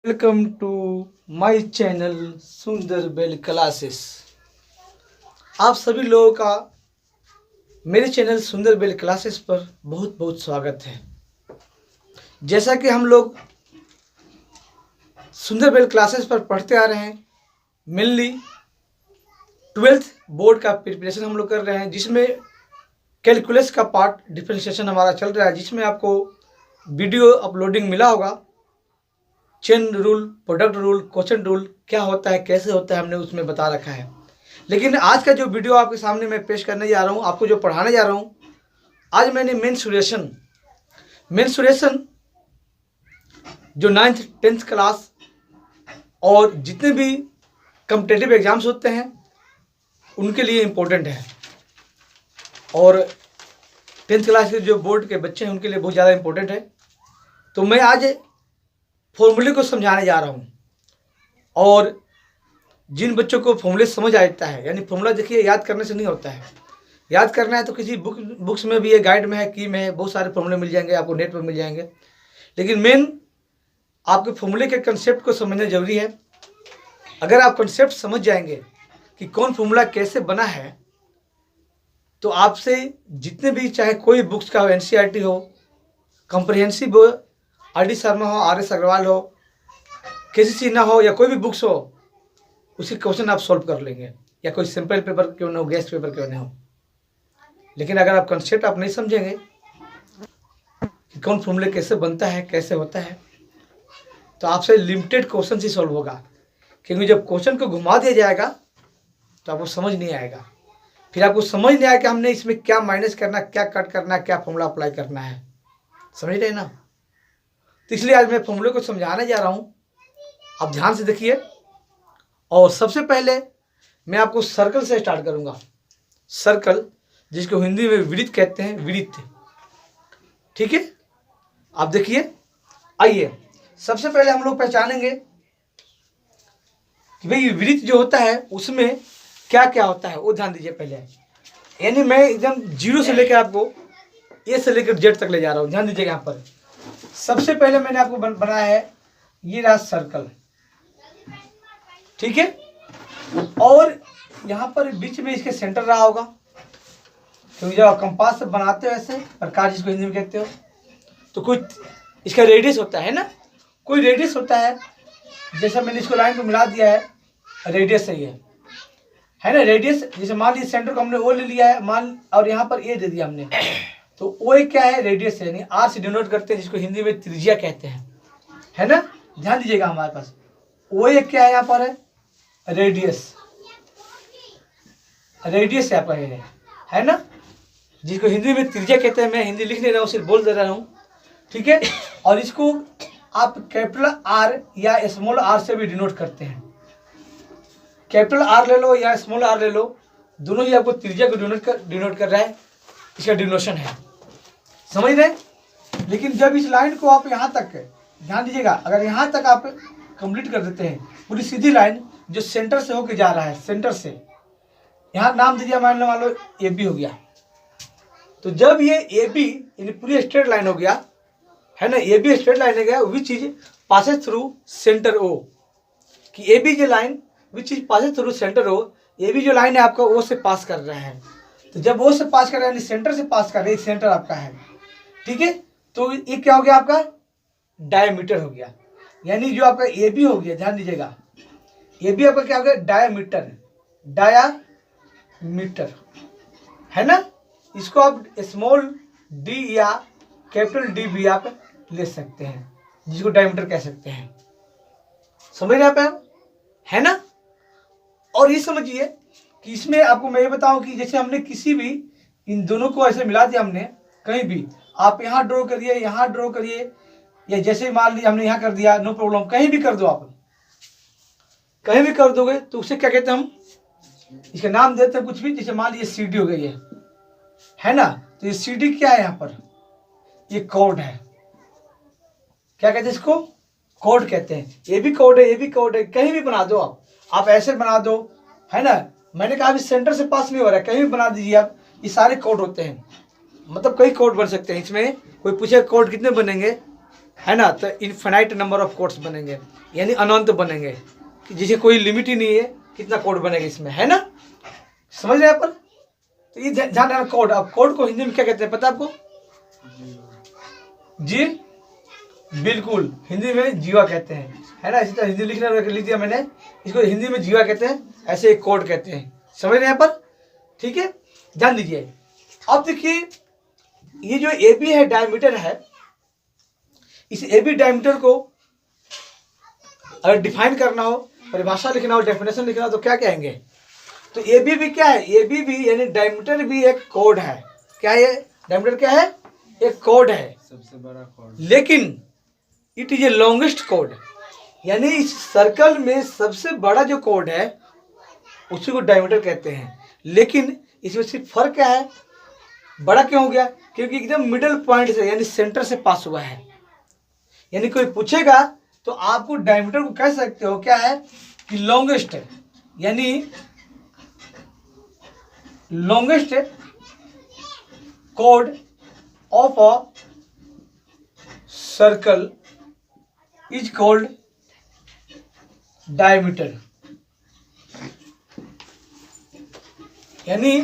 Welcome to my channel सुंदर bell classes. आप सभी लोगों का मेरे चैनल सुंदर बेल क्लासेस पर बहुत बहुत स्वागत है। जैसा कि हम लोग सुंदर बेल क्लासेस पर पढ़ते आ रहे हैं, मेनली 12th बोर्ड का प्रिपरेशन हम लोग कर रहे हैं, जिसमें कैलकुलस का पार्ट डिफरेंशिएशन हमारा चल रहा है, जिसमें आपको वीडियो अपलोडिंग मिला होगा। Chain rule, product rule, question rule क्या होता है, कैसे होता है, हमने उसमें बता रखा है। लेकिन आज का जो वीडियो आपके सामने मैं पेश करने जा रहा हूँ, आपको जो पढ़ाने जा रहा हूँ, आज मैंने मेंसुरेशन जो 9th 10th क्लास और जितने भी कॉम्पिटिटिव एग्जाम्स होते हैं उनके लिए इम्पोर्टेंट है, और 10th क्लास के जो बोर्ड के बच्चे हैं उनके लिए बहुत ज़्यादा इम्पोर्टेंट है। तो मैं आज फॉर्मूले को समझाने जा रहा हूँ, और जिन बच्चों को फॉर्मूले समझ आता है, यानी फॉर्मूला देखिए याद करने से नहीं होता है, याद करना है तो किसी बुक्स में भी है, गाइड में है, की में है, बहुत सारे फॉर्मूले मिल जाएंगे आपको, नेट पर मिल जाएंगे। लेकिन मेन आपके फॉर्मूले के कंसेप्ट को समझना जरूरी है। अगर आप कंसेप्ट समझ जाएंगे कि कौन फॉर्मूला कैसे बना है, तो आपसे जितने भी, चाहे कोई बुक्स का हो, NCERT हो, कॉम्प्रिहेंसिव हो, RD शर्मा हो, RS अग्रवाल हो, KC सिन्हा हो, या कोई भी बुक्स हो, उसी क्वेश्चन आप सॉल्व कर लेंगे, या कोई सिंपल पेपर क्यों ना हो, गेस्ट पेपर क्यों ना हो। लेकिन अगर आप कंसेप्ट आप नहीं समझेंगे कि कौन फॉर्मूले कैसे बनता है, कैसे होता है, तो आपसे लिमिटेड क्वेश्चन ही सॉल्व होगा। क्योंकि जब क्वेश्चन को घुमा दिया जाएगा तो आपको समझ नहीं आएगा, फिर आपको समझ नहीं आएगा हमने इसमें क्या माइनस करना, क्या कट करना, क्या फॉर्मूला अप्लाई करना है। समझ रहे ना? तो इसलिए आज मैं फॉर्मूले को समझाने जा रहा हूँ, आप ध्यान से देखिए। और सबसे पहले मैं आपको सर्कल से स्टार्ट करूंगा। सर्कल, जिसको हिंदी में वृत्त कहते हैं, वृत्त, ठीक है। आप देखिए, आइए सबसे पहले हम लोग पहचानेंगे कि भाई वृत्त जो होता है उसमें क्या क्या होता है, वो ध्यान दीजिए पहले। यानी मैं एकदम जीरो से लेकर आपको ए से लेकर जेड तक ले जा रहा हूँ, ध्यान दीजिएगा। यहाँ पर सबसे पहले मैंने आपको बनाया है, ये रहा सर्कल, ठीक है। और यहाँ पर बीच में इसके सेंटर रहा होगा, क्योंकि जब आप कंपास से बनाते हो ऐसे प्रकार, जिसको हिंदी में कहते हो, तो कुछ इसका रेडियस होता है ना, कोई रेडियस होता है। जैसे मैंने इसको लाइन को मिला दिया है, रेडियस सही है ना। रेडियस जैसे मान लीजिए सेंटर को हमने ओ ले लिया है, मान, और यहाँ पर ए दे दिया हमने, तो ओ क्या है, रेडियस है, यानी आर से डिनोट करते हैं, जिसको हिंदी में त्रिज्या कहते हैं, है ना। ध्यान दीजिएगा, हमारे पास ओ क्या है, यहाँ पर है रेडियस, रेडियस है आपका, है ना, जिसको हिंदी में त्रिज्या कहते हैं। मैं हिंदी लिख नहीं रहा हूँ, सिर्फ बोल दे रहा हूँ, ठीक है। और इसको आप कैपिटल आर या स्मॉल आर से भी डिनोट करते हैं। कैपिटल आर ले लो या स्मॉल आर ले लो, दोनों ही आपको त्रिज्या को डिनोट कर रहा है, इसका डिनोशन है, समझ रहे। लेकिन जब इस लाइन को आप यहाँ तक, ध्यान दीजिएगा, अगर यहाँ तक आप कंप्लीट कर देते हैं, पूरी सीधी लाइन जो सेंटर से होके जा रहा है, सेंटर से यहाँ नाम दे दिया, मान लो AB हो गया, तो जब ये AB यानी पूरी स्ट्रेट लाइन हो गया, है ना, AB स्ट्रेट लाइन हो गया, which is passes through centre O, कि AB जो line which is passes through centre O, AB जो लाइन है आपका O से पास कर रहा है। तो जब O से पास कर रहा है, यानी सेंटर से पास कर रहा है, सेंटर आपका है, ठीक है। तो ये क्या हो गया, आपका डायमीटर हो गया, यानी जो आपका AB हो गया, ध्यान दीजिएगा, AB आपका क्या हो गया, डायमीटर, डायामीटर, है ना। इसको आप स्मॉल d या कैपिटल D भी आप ले सकते हैं, जिसको डायमीटर कह सकते हैं। समझ रहे आप, है ना। और ये समझिए कि इसमें आपको मैं ये बताऊं कि जैसे हमने किसी भी इन दोनों को ऐसे मिला दिया, हमने कहीं भी, आप यहाँ ड्रॉ करिए, यहाँ ड्रॉ करिए, या जैसे मान लीजिए हमने यहाँ कर दिया, नो प्रॉब्लम, कहीं भी कर दो, आप कहीं भी कर दोगे तो उसे क्या कहते हैं, हम इसका नाम देते हैं कुछ भी। जैसे मान लीजिए CD हो गई है ना, तो ये CD क्या है, यहाँ पर ये कोड है, क्या कहते हैं इसको, कोड कहते हैं। ये भी कोड है, ये भी कोड है, कहीं भी बना दो आप ऐसे बना दो, है ना। मैंने कहा अभी सेंटर से पास नहीं हो रहा है, कहीं भी बना दीजिए आप, ये सारे कोड होते हैं, मतलब कई कोड बन सकते हैं इसमें। कोई पूछे कोड कितने बनेंगे, है ना, तो इनफाइनाइट नंबर ऑफ कोड्स बनेंगे, यानी अनंत बनेंगे, जिसे कोई लिमिट ही नहीं है कितना कोड बनेगा इसमें, है ना, समझ रहे हैं अपन। तो ये ध्यान रखना कोड। अब कोड को हिंदी में क्या कहते हैं पता है आपको? जी बिल्कुल, हिंदी में जीवा कहते हैं, है ना। इसी तरह हिंदी लिखना लिख दिया मैंने, इसको हिंदी में जीवा कहते हैं, ऐसे एक कोड कहते हैं, समझ रहे हैं पर, ठीक है, ध्यान दीजिए। अब देखिए ये जो ए बी है, डायमीटर है, इस ए बी डायमीटर को अगर डिफाइन करना हो, परिभाषा लिखना हो, डेफिनेशन लिखना हो, तो क्या कहेंगे? तो ए बी भी क्या है? ए बी भी यानी डायमीटर भी एक कोड है। क्या है? डायमीटर क्या है? एक कोड है, सबसे बड़ा कोड, लेकिन it is a longest code, यानी इस सर्कल में सबसे बड़ा जो कोड है उसी को डायमीटर कहते हैं। लेकिन इसमें सिर्फ फर्क क्या है? बड़ा क्यों हो गया? क्योंकि एकदम मिडल पॉइंट से यानी सेंटर से पास हुआ है। यानी कोई पूछेगा तो आपको डायमीटर को कह सकते हो क्या है कि लॉन्गेस्ट, यानी longest code of a circle is called diameter. यानी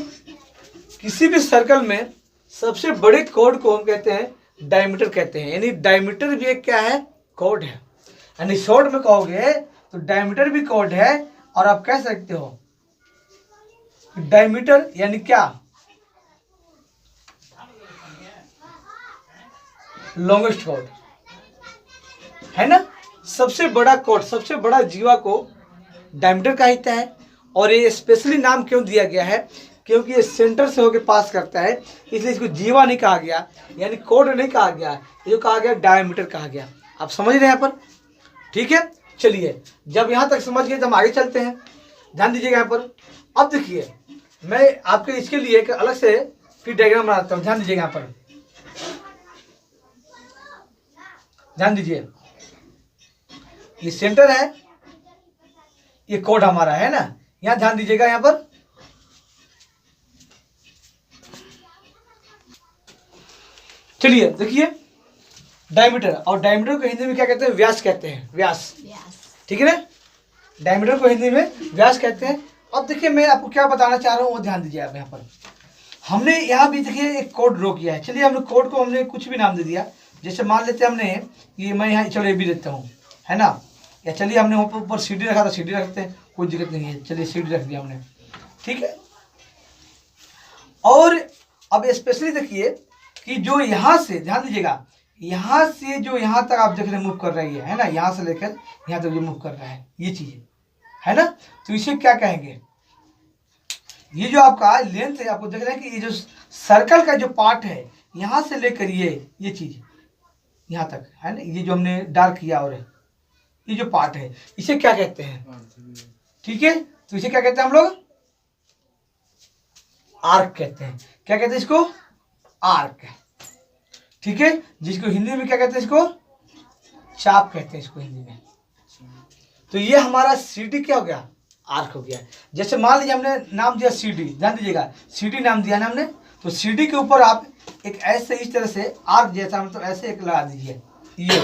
किसी भी सर्कल में सबसे बड़े कोड को हम कहते हैं डायमीटर कहते हैं। यानी डायमीटर भी एक क्या है? कोड है। यानी शॉर्ट में कहोगे तो डायमीटर भी कोड है, और आप कह सकते हो डायमीटर यानी क्या? लॉन्गेस्ट कोड, है ना। सबसे बड़ा कोड, सबसे बड़ा जीवा को डायमीटर कहता है। और ये स्पेशली नाम क्यों दिया गया है? क्योंकि ये सेंटर से होकर पास करता है, इसलिए इसको जीवा नहीं कहा गया, यानी कोड नहीं कहा गया, ये कहा गया डायमीटर कहा गया। आप समझ रहे हैं यहाँ पर, ठीक है। चलिए, जब यहाँ तक समझ गए तो हम आगे चलते हैं। ध्यान दीजिएगा यहाँ पर। अब देखिए मैं आपके इसके लिए एक अलग से फिर डायग्राम बनाता हूँ। ध्यान दीजिएगा यहाँ पर, ध्यान दीजिए। ये सेंटर है, ये कोड हमारा है ना। यहाँ ध्यान दीजिएगा यहाँ पर, चलिए देखिए डायमीटर, और डायमीटर को हिंदी में क्या कहते हैं? व्यास कहते हैं, व्यास, ठीक है ना। डायमीटर को हिंदी में व्यास कहते हैं। अब देखिए मैं आपको क्या बताना चाह रहा हूँ वो ध्यान दीजिए आप। यहाँ पर हमने यहाँ भी देखिए एक कोड ड्रॉ किया है। चलिए हमने कोड को हमने कुछ भी नाम दे दिया, जैसे मान लेते हैं हमने ये, मैं यहाँ चलो ए बी देता हूँ, है ना। या चलिए हमने ऊपर सी डी रखा था, सी डी रखते हैं, कोई दिक्कत नहीं है। चलिए सी डी रख दिया हमने, ठीक है। और अब स्पेशली देखिए कि जो यहाँ से, ध्यान दीजिएगा, यहाँ से जो यहाँ तक आप देख रहे हैं मूव कर रही है ना, यहाँ से लेकर यहाँ तक जो मूव कर रहा है, ये चीज़ है ना। तो इसे क्या कहेंगे? ये जो आपका लेंथ है, आपको देख रहे हैं कि ये जो सर्कल का जो पार्ट है, यहाँ से लेकर ये चीज़ यहाँ तक है ना, ये जो हमने डार्क किया, और ये जो पार्ट है इसे क्या कहते हैं? ठीक है, तो इसे क्या कहते हैं हम लोग? आर्क कहते हैं। क्या कहते हैं इसको? आर्क, ठीक है। जिसको हिंदी में क्या कहते हैं? इसको चाप कहते हैं, इसको हिंदी में। तो ये हमारा सीडी क्या हो गया? आर्क हो गया। जैसे मान लीजिए हमने नाम दिया सीडी, ध्यान दीजिएगा, सीडी नाम दिया ना हमने, तो सीडी के ऊपर आप एक ऐसे इस तरह से आर्क जैसा मतलब ऐसे एक लगा दीजिए। ये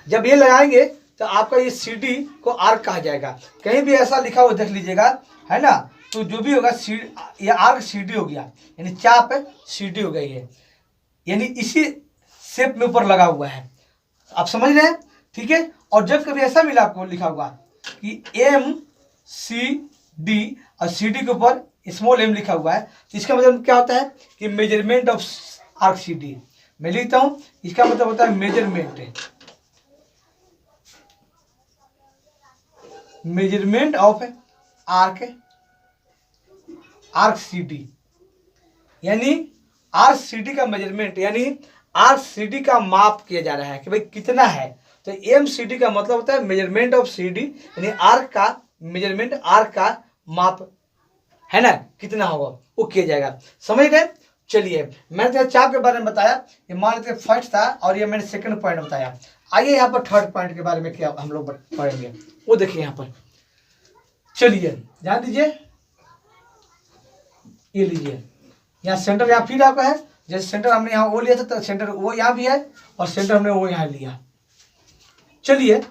जब ये लगाएंगे तो आपका ये सीडी को आर्क कहा जाएगा। कहीं भी ऐसा लिखा हुआ देख लीजिएगा, है ना, तो जो भी होगा ये आर्क सीडी हो गया, यानी चाप सीडी हो गई है, यानी इसी शेप में ऊपर लगा हुआ है। आप समझ रहे हैं, ठीक है। और जब कभी ऐसा मिला आपको लिखा हुआ कि एम सी डी और सी डी के ऊपर स्मॉल एम लिखा हुआ है, तो इसका मतलब क्या होता है कि measurement of arc C D. मैं लिखता हूं, इसका मतलब होता है measurement of arc C D, यानी आर्क सी डी का मेजरमेंट, यानी आर्क सी डी का माप किया जा रहा है कि भाई कितना है। तो एम सी डी का मतलब होता है मेजरमेंट ऑफ सी डी, यानी आर्क का मेजरमेंट, आर्क का माप, है ना, कितना होगा वो किया जाएगा। समझ गए। चलिए मैंने चाप के बारे में बताया, ये मान लेते फर्स्ट था, और ये मैंने सेकंड पॉइंट बताया। आइए यहाँ पर थर्ड पॉइंट के बारे में क्या हम लोग पढ़ेंगे वो देखिए यहाँ पर। चलिए ध्यान दीजिए, ये लीजिए, यहाँ सेंटर यहाँ फिर आपका है, जैसे सेंटर हमने यहाँ ओ लिया था तो सेंटर वो यहाँ भी है और सेंटर हमने वो यहाँ लिया। चलिए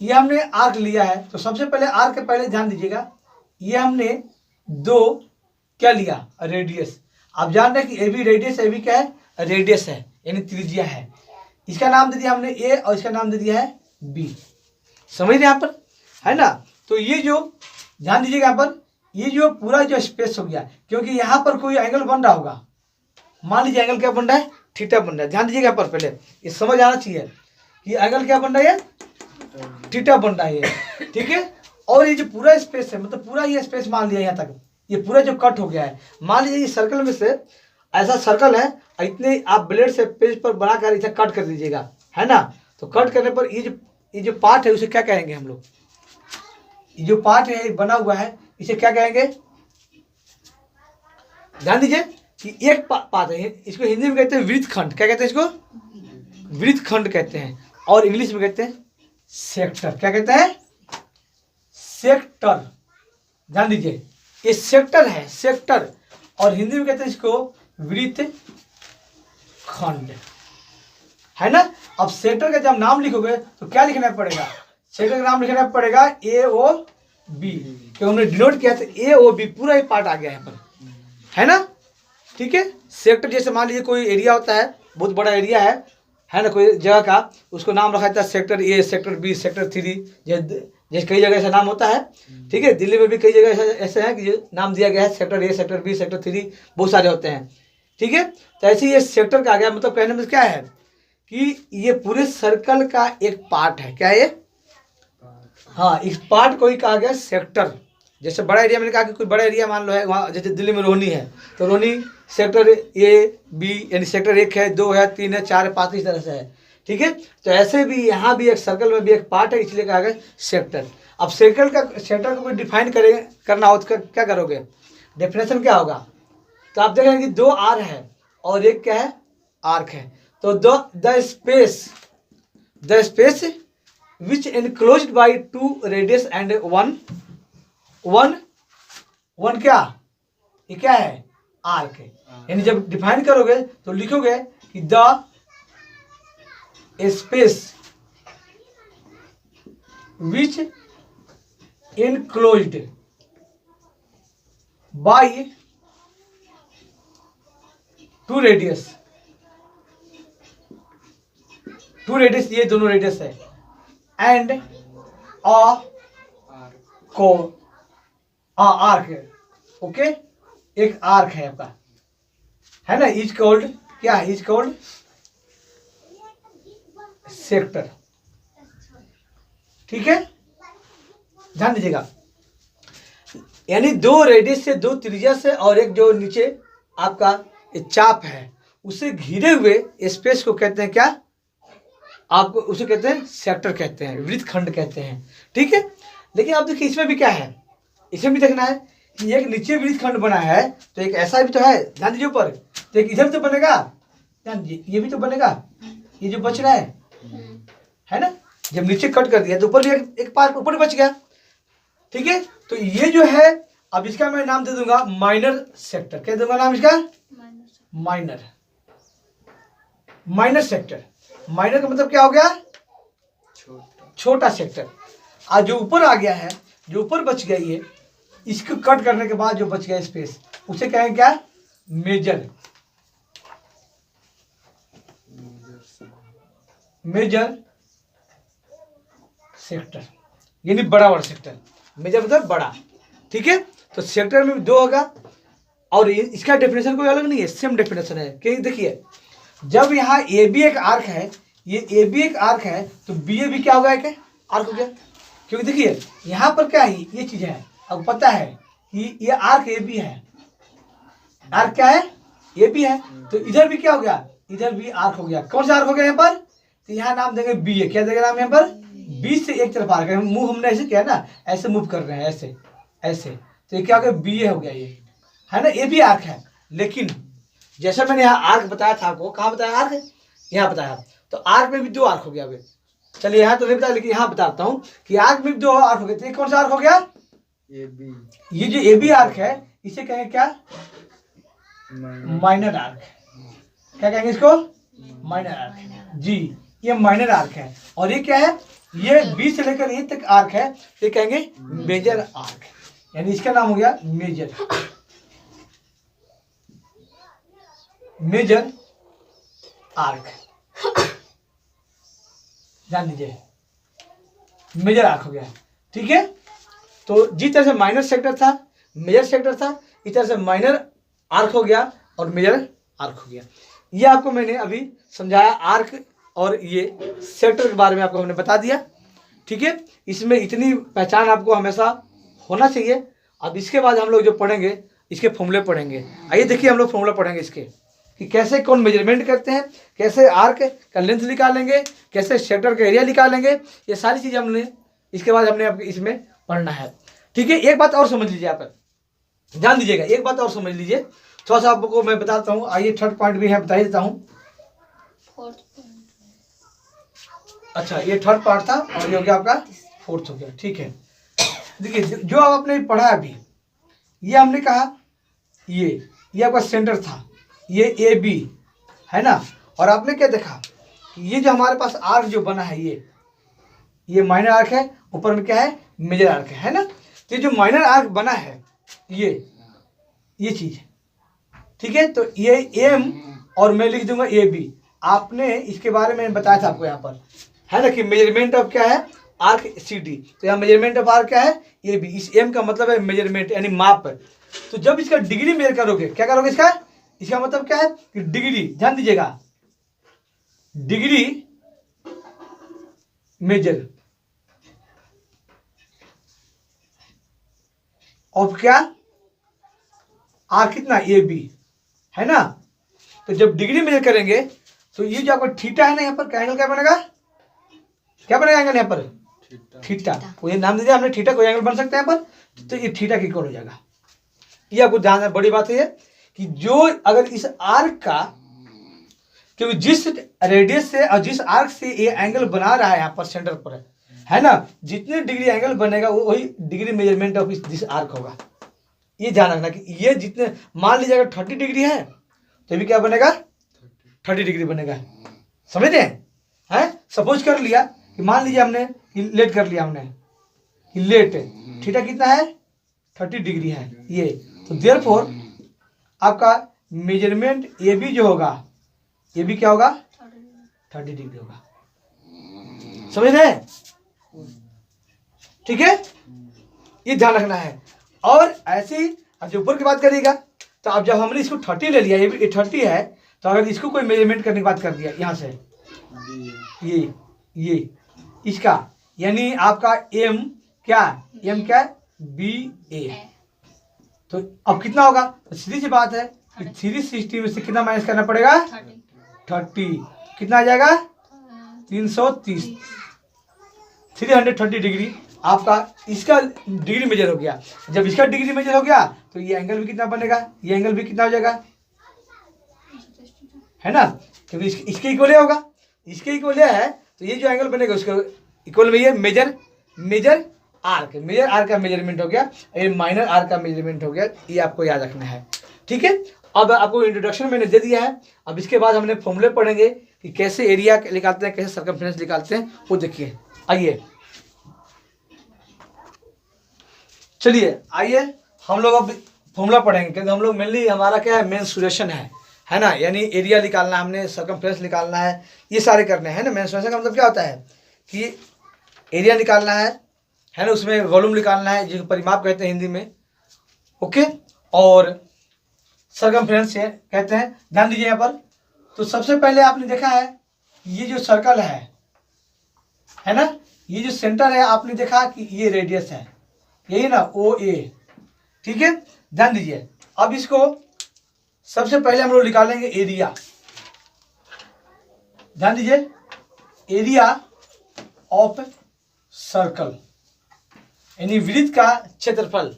ये हमने आर्क लिया है तो सबसे पहले आर्क के पहले ध्यान दीजिएगा, ये हमने दो क्या लिया, रेडियस। आप जान रहे हैं कि A B radius, A B क्या है, रेडियस है यानी त्रिज्या है। इसका नाम दे दिया हमने ए और इसका नाम दे दिया है बी। समझ रहे यहाँ पर, है ना। तो ये जो ध्यान दीजिएगा यहाँ पर, ये जो पूरा जो स्पेस हो गया, क्योंकि यहाँ पर कोई एंगल बन रहा होगा, मान लीजिए एंगल क्या बन रहा है, थीटा बन रहा है। ध्यान दीजिएगा यहाँ पर, पहले ये समझ आना चाहिए कि एंगल क्या बन रहा है, थीटा बन रहा है, ठीक है। और ये जो पूरा स्पेस है, मतलब पूरा ये स्पेस मान लिया यहाँ तक, ये पूरा जो कट हो गया है, मान लीजिए ये सर्कल में से ऐसा सर्कल है, इतने आप ब्लेड से पेज पर बनाकर इसे कट कर दीजिएगा, है ना। तो कट करने पर ये जो पार्ट है उसे क्या कहेंगे हम लोग, ये जो पार्ट है बना हुआ है इसे क्या कहेंगे, ध्यान दीजिए कि एक पार्ट है, इसको हिंदी में कहते हैं वृत्तखंड। क्या कहते हैं इसको, वृत्तखंड कहते हैं, और इंग्लिश में कहते हैं सेक्टर। क्या कहते हैं, सेक्टर। ध्यान दीजिए ये सेक्टर है, सेक्टर, और हिंदी में कहते हैं इसको वृत्तखंड, है ना। अब सेक्टर का जब नाम लिखोगे तो क्या लिखना पड़ेगा, सेक्टर का नाम लिखना पड़ेगा ए ओ बी, क्योंकि हमने डिनोट किया था ए ओ बी, पूरा ये पार्ट आ गया है पर, है ना, ठीक है। सेक्टर जैसे मान लीजिए कोई एरिया होता है, बहुत बड़ा एरिया है ना, कोई जगह का, उसको नाम रखा जाता है sector A, sector B, sector 3, जैसे कई जगह ऐसा नाम होता है, ठीक है। दिल्ली में भी कई जगह ऐसे है कि नाम दिया गया है sector A, sector B, sector 3, बहुत सारे होते हैं, ठीक है। तो ऐसे ही ये सेक्टर का आ गया, मतलब कहने में क्या है कि ये पूरे सर्कल का एक पार्ट है। क्या है ये, हाँ, इस पार्ट को ही कहा गया सेक्टर। जैसे बड़ा एरिया मैंने कहा कि कोई बड़ा एरिया मान लो है, वहाँ जैसे दिल्ली में रोहिणी है तो रोहिणी सेक्टर ए बी, यानी सेक्टर 1 है, 2 है, 3 है, 4 है, 5 इस तरह से है, ठीक है। तो ऐसे भी यहाँ भी एक सर्कल में भी एक पार्ट है, इसलिए कहा गया सेक्टर। अब सेक्टर को कोई डिफाइन करना हो तो क्या करोगे, डेफिनेशन क्या होगा, तो आप देखेंगे कि 2 आर है और एक क्या है, आर्क है। तो the space which enclosed by 2 radius and one क्या, ये क्या है, आर्क है। यानी जब डिफाइन करोगे तो लिखोगे कि the space which enclosed by 2 radius, 2 radius, ये दोनों रेडियस है, एंड आर्क, ओके, एक आर्क है आपका, है ना, इज कॉल्ड क्या है, इज कॉल्ड सेक्टर, ठीक है। ध्यान दीजिएगा, यानी 2 रेडियस से, 2 त्रिज्या से, और एक जो नीचे आपका चाप है, उसे घिरे हुए स्पेस को कहते हैं क्या, आपको उसे कहते हैं सेक्टर कहते हैं, वृत्तखंड कहते हैं, ठीक है। लेकिन आप देखिए इसमें भी क्या है, इसमें भी देखना है कि एक नीचे वृत्तखंड बना है तो एक ऐसा भी तो है, ध्यान दीजिए ऊपर, तो एक इधर तो बनेगा, ध्यान दीजिए ये भी तो बनेगा, ये जो बच रहा है ना, जब नीचे कट कर दिया तो ऊपर भी एक पार्ट ऊपर बच गया, ठीक है। तो ये जो है, अब इसका मैं नाम दे दूंगा माइनर सेक्टर। क्या दूंगा नाम इसका, माइनर सेक्टर। माइनर का मतलब क्या हो गया, छोटा सेक्टर। आज जो ऊपर आ गया है, जो ऊपर बच गया, ये इसको कट करने के बाद जो बच गया स्पेस, उसे कहेंगे क्या, मेजर सेक्टर, यानी बड़ा सेक्टर। मेजर मतलब बड़ा, ठीक है। तो सेक्टर में 2 होगा, और इसका डेफिनेशन कोई अलग नहीं है, सेम डेफिनेशन है। क्योंकि देखिए जब यहाँ ए बी एक आर्क है, ये ए बी एक आर्क है, तो बी ए भी क्या होगा, एक आर्क हो गया। क्योंकि देखिए यहाँ पर क्या है, ये चीज है, अब पता है कि ये आर्क ए बी है, आर्क क्या है, ए बी है, तो इधर भी क्या हो गया, इधर भी आर्क हो गया। कौन सा आर्क हो गया यहाँ पर, तो यहाँ नाम देंगे बी ए। क्या देंगे नाम यहाँ पर, बी से एक तरफ आर्क है, मुंह हमने ऐसे किया ना, ऐसे मूव कर रहे हैं, ऐसे ऐसे, तो ये क्या हो गया, बी ए हो गया, ये है ना, ए भी आर्क है। लेकिन जैसे मैंने यहाँ आर्क बताया था आपको, कहाँ बताया आर्क, यहाँ बताया, तो आर्क में भी 2 आर्क हो गया। अभी चलिए यहाँ तो नहीं बताया, लेकिन यहाँ बताता हूँ कि आर्क में भी 2 आर्क हो गए। तो ये कौन सा आर्क हो गया, ये जो ए बी आर्क है, इसे कहेंगे क्या, माइनर आर्क, क्या कहेंगे इसको? माइनर आर्क जी, ये माइनर आर्क है। और ये क्या है? ये बी से लेकर ए तक आर्क है, ये कहेंगे मेजर आर्क, यानी इसका नाम हो गया मेजर आर्क। जान लीजिए मेजर आर्क हो गया, ठीक है। तो जिस तरह से माइनर सेक्टर था, मेजर सेक्टर था, इस तरह से माइनर आर्क हो गया और मेजर आर्क हो गया। ये आपको मैंने अभी समझाया, आर्क और ये सेक्टर के बारे में आपको हमने बता दिया, ठीक है। इसमें इतनी पहचान आपको हमेशा होना चाहिए। अब इसके बाद हम लोग जो पढ़ेंगे, इसके फॉर्मूले पढ़ेंगे। आइए देखिए, हम लोग फॉर्मूला पढ़ेंगे इसके, कि कैसे कौन मेजरमेंट करते हैं, कैसे आर्क का लेंथ निकालेंगे, कैसे सेक्टर का एरिया निकालेंगे, ये सारी चीज़ें हमने इसके बाद हमने आपको इसमें पढ़ना है, ठीक है। एक बात और समझ लीजिए, आप ध्यान दीजिएगा, एक बात और समझ लीजिए, थोड़ा सा आपको मैं बताता हूँ। आइए थर्ड पॉइंट भी है, बता ही देता हूँ। अच्छा, ये थर्ड पार्ट था और ये हो गया आपका फोर्थ हो गया, ठीक है। देखिए जो आपने पढ़ा अभी, ये हमने कहा ये आपका सेंटर था, ये ए बी है ना। और आपने क्या देखा कि ये जो हमारे पास आर्क जो बना है, ये माइनर आर्क है, ऊपर में क्या है? मेजर आर्क है ना। तो ये जो माइनर आर्क बना है, ये चीज, ठीक है। तो ये एम और मैं लिख दूंगा ए बी। आपने इसके बारे में बताया था आपको यहाँ पर, है ना, कि मेजरमेंट ऑफ क्या है? Arc C D. तो यहाँ मेजरमेंट ऑफ आर्क क्या है? A B. इस एम का मतलब है मेजरमेंट, यानी माप। तो जब इसका डिग्री मेजर करोगे, क्या करोगे? इसका मतलब क्या है? कि डिग्री, ध्यान दीजिएगा, डिग्री मेजर ऑफ क्या? आर्क कितना? ए बी, है ना। तो जब डिग्री मेजर करेंगे तो ये जो आपका थीटा है ना, यहाँ पर एंगल क्या बनेगा? क्या बनेगा एंगल यहाँ पर? थीटा। कोई नाम दीजिए आपने, थीटा कोई एंगल बन सकता है यहाँ पर, तो ये थीटा की इक्वल हो जाएगा। ये आपको ध्यान है, बड़ी बात है कि जो अगर इस आर्क का, क्योंकि जिस रेडियस से और जिस आर्क से ये एंगल बना रहा है यहाँ पर सेंटर पर, है ना, जितने डिग्री एंगल बनेगा वो वही degree measurement of this arc होगा। ये ध्यान रखना कि ये जितने, मान लीजिए अगर 30 डिग्री है तो भी क्या बनेगा? 30 डिग्री बनेगा, समझते हैं? सपोज कर लिया कि मान लीजिए हमने लेट कर लिया, हमने कि लेट थीटा कितना है? 30 डिग्री है ये। तो देयरफॉर आपका मेजरमेंट ए बी जो होगा, ये भी क्या होगा? 30 डिग्री होगा, समझ रहे हैं? ठीक है, ये ध्यान रखना है। और ऐसे ही जो ऊपर की बात करिएगा, तो अब जब हमने इसको 30 ले लिया, ये भी 30 है, तो अगर इसको कोई मेजरमेंट करने की बात कर दिया यहाँ से, ये इसका, यानी आपका एम क्या? एम क्या? बी ए। तो अब कितना होगा? तो सीधी सी बात है कि 360 में से कितना माइनस करना पड़ेगा? 30। कितना आ जाएगा? 330। 330 डिग्री आपका इसका डिग्री मेजर हो गया। जब इसका डिग्री मेजर हो गया तो ये एंगल भी कितना बनेगा? ये एंगल भी कितना हो जाएगा? है ना, क्योंकि इसके इक्वल होगा, इसके इक्वल है, तो ये जो एंगल बनेगा उसके इक्वल में ये मेजर आर्क का मेजरमेंट हो गया, ये माइनर आर्क का मेजरमेंट हो गया। ये आपको याद रखना है, ठीक है। अब आपको इंट्रोडक्शन मैंने दे दिया है। अब इसके बाद हमने फॉर्मूले पढ़ेंगे कि कैसे एरिया निकालते हैं, कैसे सर्कमफ्रेंस निकालते हैं, वो देखिए। आइए चलिए, आइए हम लोग अब फॉर्मूला पढ़ेंगे, क्योंकि हम लोग मेनली हमारा क्या है? मेंसुरेशन है ना, यानी एरिया निकालना है, हमने सर्कमफ्रेंस निकालना है, ये सारे करने हैं ना। मेंसुरेशन का मतलब क्या होता है कि एरिया निकालना है ना, उसमें वॉल्यूम निकालना है, जिसको परिमाप कहते हैं हिंदी में, ओके। और सर्कमफ्रेंस कहते हैं। ध्यान दीजिए यहाँ पर। तो सबसे पहले आपने देखा है ये जो सर्कल है ना, ये जो सेंटर है, आपने देखा कि ये रेडियस है, यही ना, ओ ए, ठीक है। ध्यान दीजिए, अब इसको सबसे पहले हम लोग निकालेंगे एरिया। ध्यान दीजिए, एरिया ऑफ सर्कल, यानी वृत्त का क्षेत्रफल।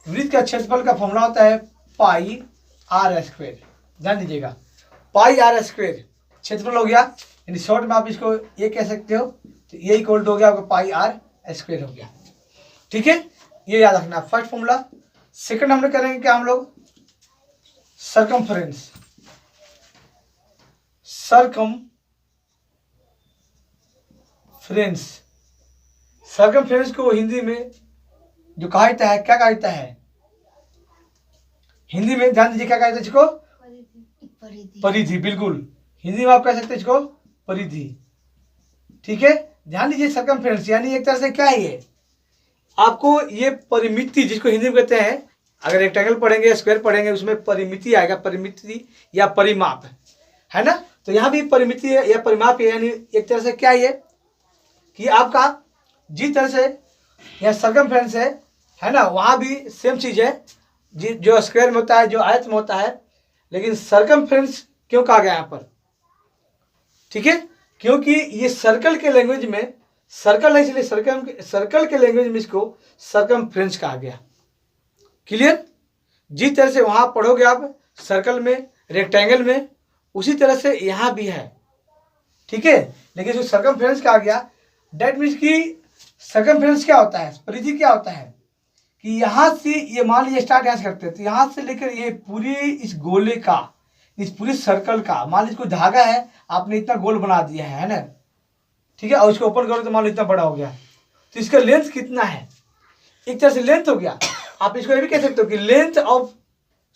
वृत्त का क्षेत्रफल का फॉर्मूला होता है पाई आर स्क्वायर। ध्यान दीजिएगा, पाई आर स्क्वायर क्षेत्रफल हो गया, यानी शॉर्ट में आप इसको ये कह सकते हो, तो ये इक्वल टू हो गया आपका पाई आर स्क्वायर हो गया, ठीक है। ये याद रखना, फर्स्ट फॉर्मूला। सेकंड हमने करेंगे क्या? हम लोग सर्कमफ्रेंस। सरकमफ्रेंस। सरकमफ्रेंस को हिंदी में जो कहा जाता है, क्या कहा जाता है हिंदी में? ध्यान दीजिए, क्या कहा जाता है इसको? परिधि। बिल्कुल, हिंदी में आप कह सकते हैं इसको परिधि। ठीक है, ध्यान दीजिए, सरकमफ्रेंस यानी एक तरह से क्या है ये? आपको ये परिमिति, जिसको हिंदी में कहते हैं, अगर रेक्टेंगल पढ़ेंगे, स्क्वायर पढ़ेंगे, उसमें परिमिति आएगा, परिमिति या परिमाप, है ना? तो यहाँ भी परिमिति है या परिमाप है, यानी एक तरह से क्या है ये कि आपका जिस तरह से यह सरकमफ्रेंस है ना, वहाँ भी सेम चीज़ है जो स्क्वायर में होता है, जो आयत में होता है, लेकिन सरकमफ्रेंस क्यों कहा गया यहाँ पर? ठीक है, क्योंकि ये सर्कल के लैंग्वेज में सर्कल है, इसलिए सर्कल के लैंग्वेज में इसको सरकमफ्रेंस कहा गया। क्लियर? जिस तरह से वहाँ पढ़ोगे आप सर्कल में, रेक्टेंगल में, उसी तरह से यहाँ भी है। ठीक है, लेकिन जो सरकमफ्रेंस कहा गया, डेट मीन्स कि सरकमफ्रेंस क्या होता है, परिधि क्या होता है कि यहाँ से ये मान लीजिए स्टार्ट यहाँ से करते हैं, तो यहाँ से लेकर ये पूरी इस गोले का, इस पूरी सर्कल का, मान लीजिए कोई धागा है, आपने इतना गोल बना दिया है ना, ठीक है, और इसको ओपन करो तो मान लो इतना बड़ा हो गया, तो इसका लेंथ कितना है? एक तरह से लेंथ हो गया। आप इसको ये भी कह सकते हो कि लेंथ ऑफ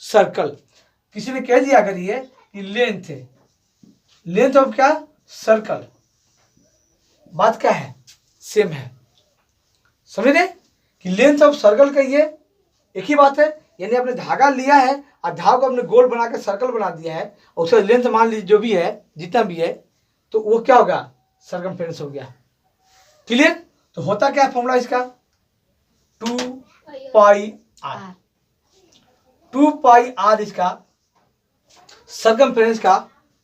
सर्कल। किसी ने कह दिया अगर ये कि लेंथ है, लेंथ ऑफ क्या? सर्कल। बात क्या है? सेम है। समझ रहे कि लेंथ ऑफ सर्कल का ये एक ही बात है, यानी आपने धागा लिया है और धागा को आपने गोल बना के सर्कल बना दिया है, और उसका लेंथ मान लीजिए जो भी है, जितना भी है, तो वो क्या होगा? सरकमफ्रेंस हो गया। क्लियर? तो होता क्या फॉर्मूला इसका? 2 पाई आर। 2 पाई आर इसका सरकमफ्रेंस का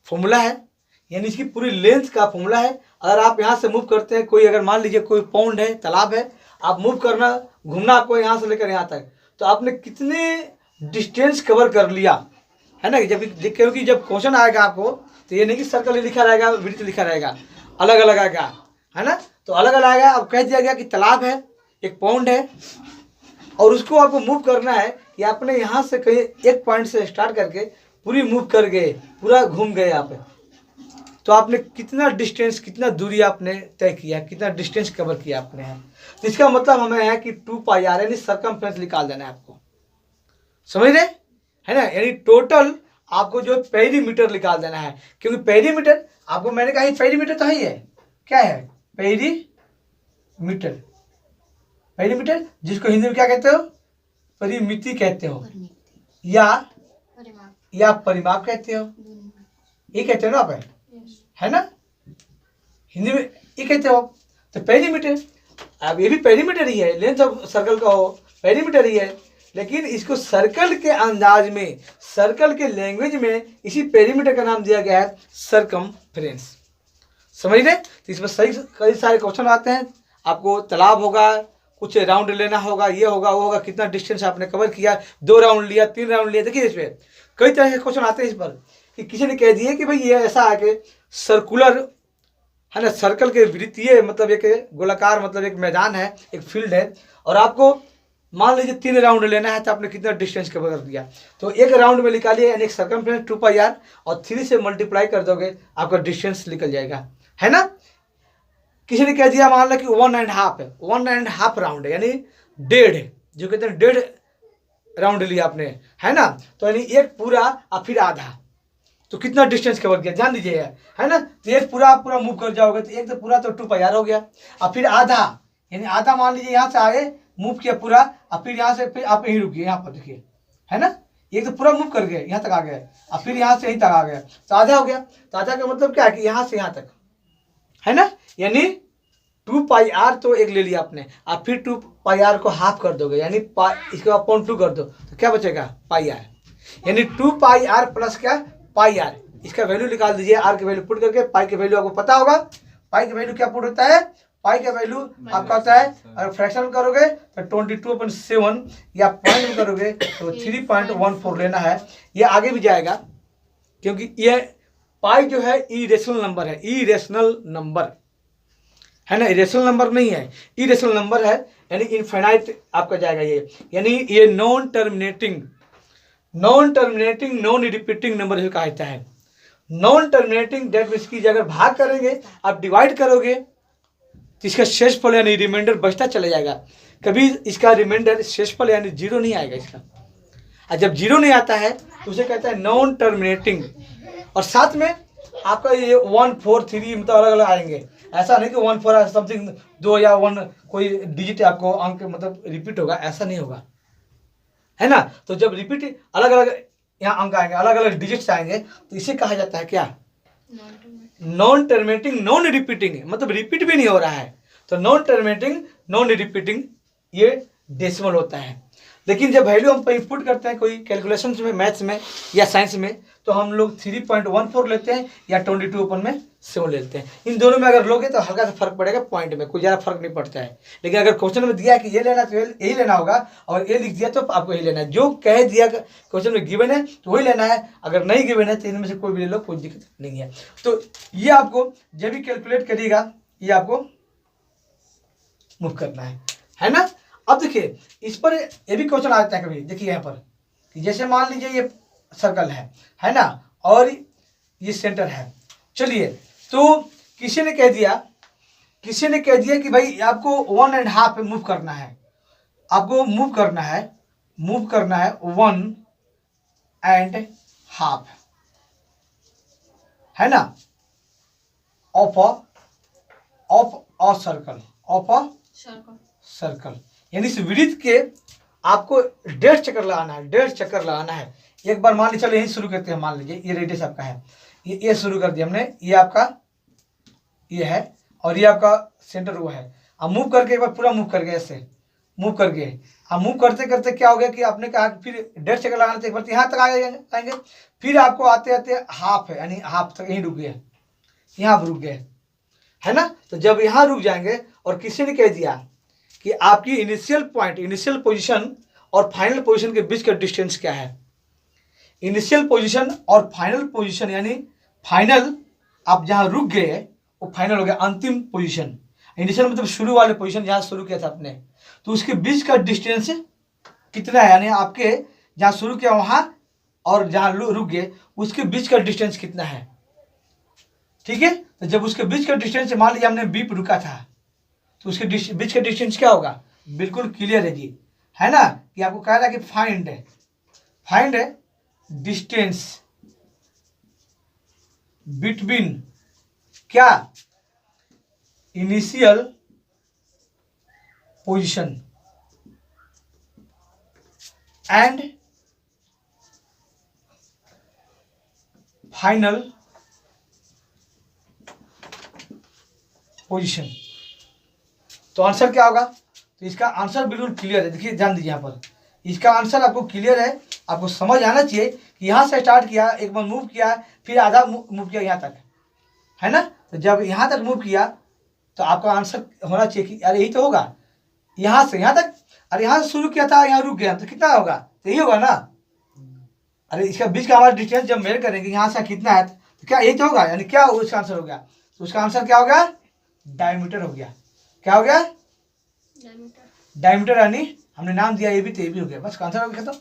फॉर्मूला है, यानी इसकी पूरी लेंथ का फॉर्मूला है। अगर आप यहाँ से मूव करते हैं, कोई अगर मान लीजिए कोई पॉन्ड है, तालाब है, आप मूव करना, घूमना आपको यहाँ से लेकर यहाँ तक, तो आपने कितने डिस्टेंस कवर कर लिया, है ना? क्योंकि जब क्वेश्चन आएगा आपको, तो ये नहीं कि सर्कल लिखा रहेगा, वृत्त लिखा रहेगा, अलग अलग आएगा, है ना? तो अलग अलग आएगा। अब कह दिया गया कि तालाब है, एक पॉन्ड है, और उसको आपको मूव करना है कि आपने यहाँ से कहीं एक पॉइंट से स्टार्ट करके पूरी मूव कर गए, पूरा घूम गए आप, तो आपने कितना डिस्टेंस, कितना दूरी आपने तय किया, कितना डिस्टेंस कवर किया आपने है। तो इसका मतलब हमें है कि 2 पाई आर यानी सरकमफ्रेंस निकाल देना है आपको। समझ रहे है ना? यानी टोटल आपको जो पेरीमीटर निकाल देना है, क्योंकि पेरीमीटर आपको मैंने कहा पेरीमीटर तो ही है, क्या है? पेरीमीटर। पेरीमीटर जिसको हिंदी में क्या कहते हो? परिमिति कहते हो, या परिमाप कहते हो, ये कहते हो ना आप, है ना? हिंदी में ये कहते हो। तो पेरीमीटर, अब ये भी पेरीमीटर ही है, लेंथ ऑफ सर्कल का हो, पेरीमीटर ही है, लेकिन इसको सर्कल के अंदाज में, सर्कल के लैंग्वेज में इसी पेरीमीटर का नाम दिया गया है सरकमफ्रेंस। समझ रहे? तो इसमें सही कई सारे क्वेश्चन आते हैं। आपको तालाब होगा, कुछ राउंड लेना होगा, ये होगा, वो होगा, कितना डिस्टेंस आपने कवर किया, 2 राउंड लिया, 3 राउंड लिया। देखिए इसमें कई तरह के क्वेश्चन आते हैं इस पर, कि किसी ने कह दिया कि भाई ये ऐसा है कि सर्कुलर, है ना, सर्कल के वृत्तीय मतलब एक गोलाकार, मतलब एक मैदान है, एक फील्ड है, और आपको मान लीजिए 3 राउंड लेना है, तो आपने कितना डिस्टेंस कवर कर दिया, तो एक राउंड में निकालिए, यानी एक सरकमफ्रेंस 2 पाई आर, और 3 से मल्टीप्लाई कर दोगे, आपका डिस्टेंस निकल जाएगा, है ना? किसी ने कह दिया मान लो कि 1.5 है, 1.5 राउंड है, यानी 1.5, जो कहते हैं 1.5 राउंड लिया आपने, है ना? तो यानी एक पूरा और फिर आधा, तो कितना डिस्टेंस कवर किया, ध्यान दीजिए, है ना? तो एक पूरा आप पूरा मूव कर जाओगे, तो एक तो पूरा तो 2 पाई आर हो गया, और फिर आधा, यानी आधा मान लीजिए यहाँ से आए, मूव किया पूरा, और फिर यहाँ से फिर आप यहीं रुकिए, यहाँ पर देखिए, है ना? एक तो पूरा मूव कर गए, यहाँ तक आ गए, और फिर यहाँ से यहीं तक आ गया, तो आधा हो गया। तो आधा का मतलब क्या है कि यहाँ से यहाँ तक, है ना? यानी 2 पाई आर तो एक ले लिया आपने, और फिर 2 पाई आर को हाफ कर दोगे, यानी इसके अपॉन 2 कर दो, तो क्या बचेगा? पाई आर। यानी 2 पाई आर प्लस क्या? पाई आर। इसका वैल्यू निकाल दीजिए, आर की वैल्यू पुट करके। पाई की वैल्यू आपको पता होगा, पाई की वैल्यू क्या पुट होता है? पाई का वैल्यू आपका होता है, अगर फ्रैक्शन करोगे तो 22/7, या पॉइंट में करोगे तो 3.14 लेना है। ये आगे भी जाएगा, क्योंकि ये पाई जो है इरेशनल नंबर है, इरेशनल नंबर, है ना? इरेशनल नंबर नहीं है, इरेशनल नंबर है, यानी इनफाइनाइट आपका जाएगा ये, यानी ये non terminating, non repeating number जो कहा जाता है। नॉन टर्मिनेटिंग डेट मीन्स की अगर भाग करेंगे, आप डिवाइड करोगे तो इसका शेषफल यानी रिमाइंडर बचता चला जाएगा, कभी इसका रिमाइंडर शेषफल यानी जीरो नहीं आएगा इसका। और जब जीरो नहीं आता है तो उसे कहता है नॉन टर्मिनेटिंग। और साथ में आपका ये 1 4 3 मतलब अलग अलग आएंगे, ऐसा नहीं कि 1 4 समथिंग 2 या 1 कोई डिजिट आपको अंक मतलब रिपीट होगा, ऐसा नहीं होगा, है ना। तो जब रिपीट अलग अलग यहाँ अंक आएंगे, अलग अलग डिजिट्स आएंगे, तो इसे कहा जाता है क्या, नॉन टर्मिनेटिंग नॉन रिपीटिंग, मतलब रिपीट भी नहीं हो रहा है, तो नॉन टर्मिनेटिंग नॉन रिपीटिंग ये डेसिमल होता है। लेकिन जब वैल्यू हम इनपुट करते हैं कोई कैलकुलेशन में, मैथ्स में या साइंस में, तो हम लोग 3.14 लेते हैं या 22/7 लेते हैं। इन दोनों में अगर लोगे तो हल्का सा फर्क पड़ेगा पॉइंट में, कोई ज़्यादा फर्क नहीं पड़ता है। लेकिन अगर क्वेश्चन में दिया है कि ये लेना तो यही लेना होगा, और ये लिख दिया तो आपको यही लेना है, जो कह दिया क्वेश्चन में गिवन है तो वही लेना है, अगर नहीं गिवन है तो इनमें से कोई भी ले लो, कोई दिक्कत नहीं है। तो ये आपको जब भी कैलकुलेट करिएगा ये आपको मूव करना है ना। अब देखिए इस पर ये भी क्वेश्चन आता है कभी, देखिए यहाँ पर कि जैसे मान लीजिए ये सर्कल है ना, और ये सेंटर है। चलिए तो किसी ने कह दिया कि भाई आपको 1.5 पे मूव करना है, आपको मूव करना है 1.5 है ना, ऑफ अ सर्कल, यानी इस विड्थ के आपको 1.5 चक्कर लगाना है, 1.5 चक्कर लगाना है। एक बार मान लीजिए, चलो यही शुरू करते हैं, मान लीजिए ये रेडियस आपका है, ये शुरू कर दिया हमने, ये आपका ये है और ये आपका सेंटर वो है। अब मूव करके एक बार पूरा मूव करके ऐसे मूव करके, अब मूव करते करते क्या हो गया कि आपने कहा फिर 1.5 चक्कर लगाना था, एक बार यहाँ तक आएंगे, फिर आपको आते आते हाफ है, यानी हाफ तक यहीं रुक गया, यहाँ आप रुक गए, है ना। तो जब यहाँ रुक जाएंगे और किसी ने कह दिया कि आपकी इनिशियल पोजीशन और फाइनल पोजीशन के बीच का डिस्टेंस क्या है, इनिशियल पोजीशन और फाइनल पोजीशन, यानी फाइनल आप जहाँ रुक गए वो फाइनल हो गया, अंतिम पोजीशन। इनिशियल मतलब शुरू वाले पोजीशन जहाँ शुरू किया था आपने, तो उसके बीच का डिस्टेंस कितना है, यानी आपके जहाँ शुरू किया वहाँ और जहाँ रुक गए उसके बीच का डिस्टेंस कितना है, ठीक है। तो जब उसके बीच का डिस्टेंस, मान लीजिए हमने बी पे रुका था, तो उसके बीच का डिस्टेंस क्या होगा, बिल्कुल क्लियर है जी, है ना, कि आपको कह रहा है कि फाइंड डिस्टेंस बिटवीन क्या, initial position and final position. तो आंसर क्या होगा, तो इसका आंसर बिल्कुल क्लियर है, देखिए ध्यान दीजिए यहाँ पर, इसका आंसर आपको क्लियर है, आपको समझ आना चाहिए कि यहाँ से स्टार्ट किया, एक बार मूव किया, फिर आधा मूव किया यहाँ तक, है ना। तो जब यहाँ तक मूव किया तो आपका आंसर होना चाहिए कि अरे यही तो होगा, यहाँ से यहाँ तक, अरे यहाँ से शुरू किया था यहाँ रुक गया, तो कितना होगा, तो यही होगा ना। अरे इसका बीच का हमारा डिस्टेंस जब मेजर करेंगे यहाँ से कितना है, तो क्या यही तो होगा, यानी क्या उसका आंसर हो गया, तो उसका आंसर क्या हो गया, डायमीटर हो गया। क्या हो गया, डायमीटर, यानी हमने नाम दिया ये भी तो ये भी हो गया, बस आंसर हो गया। तो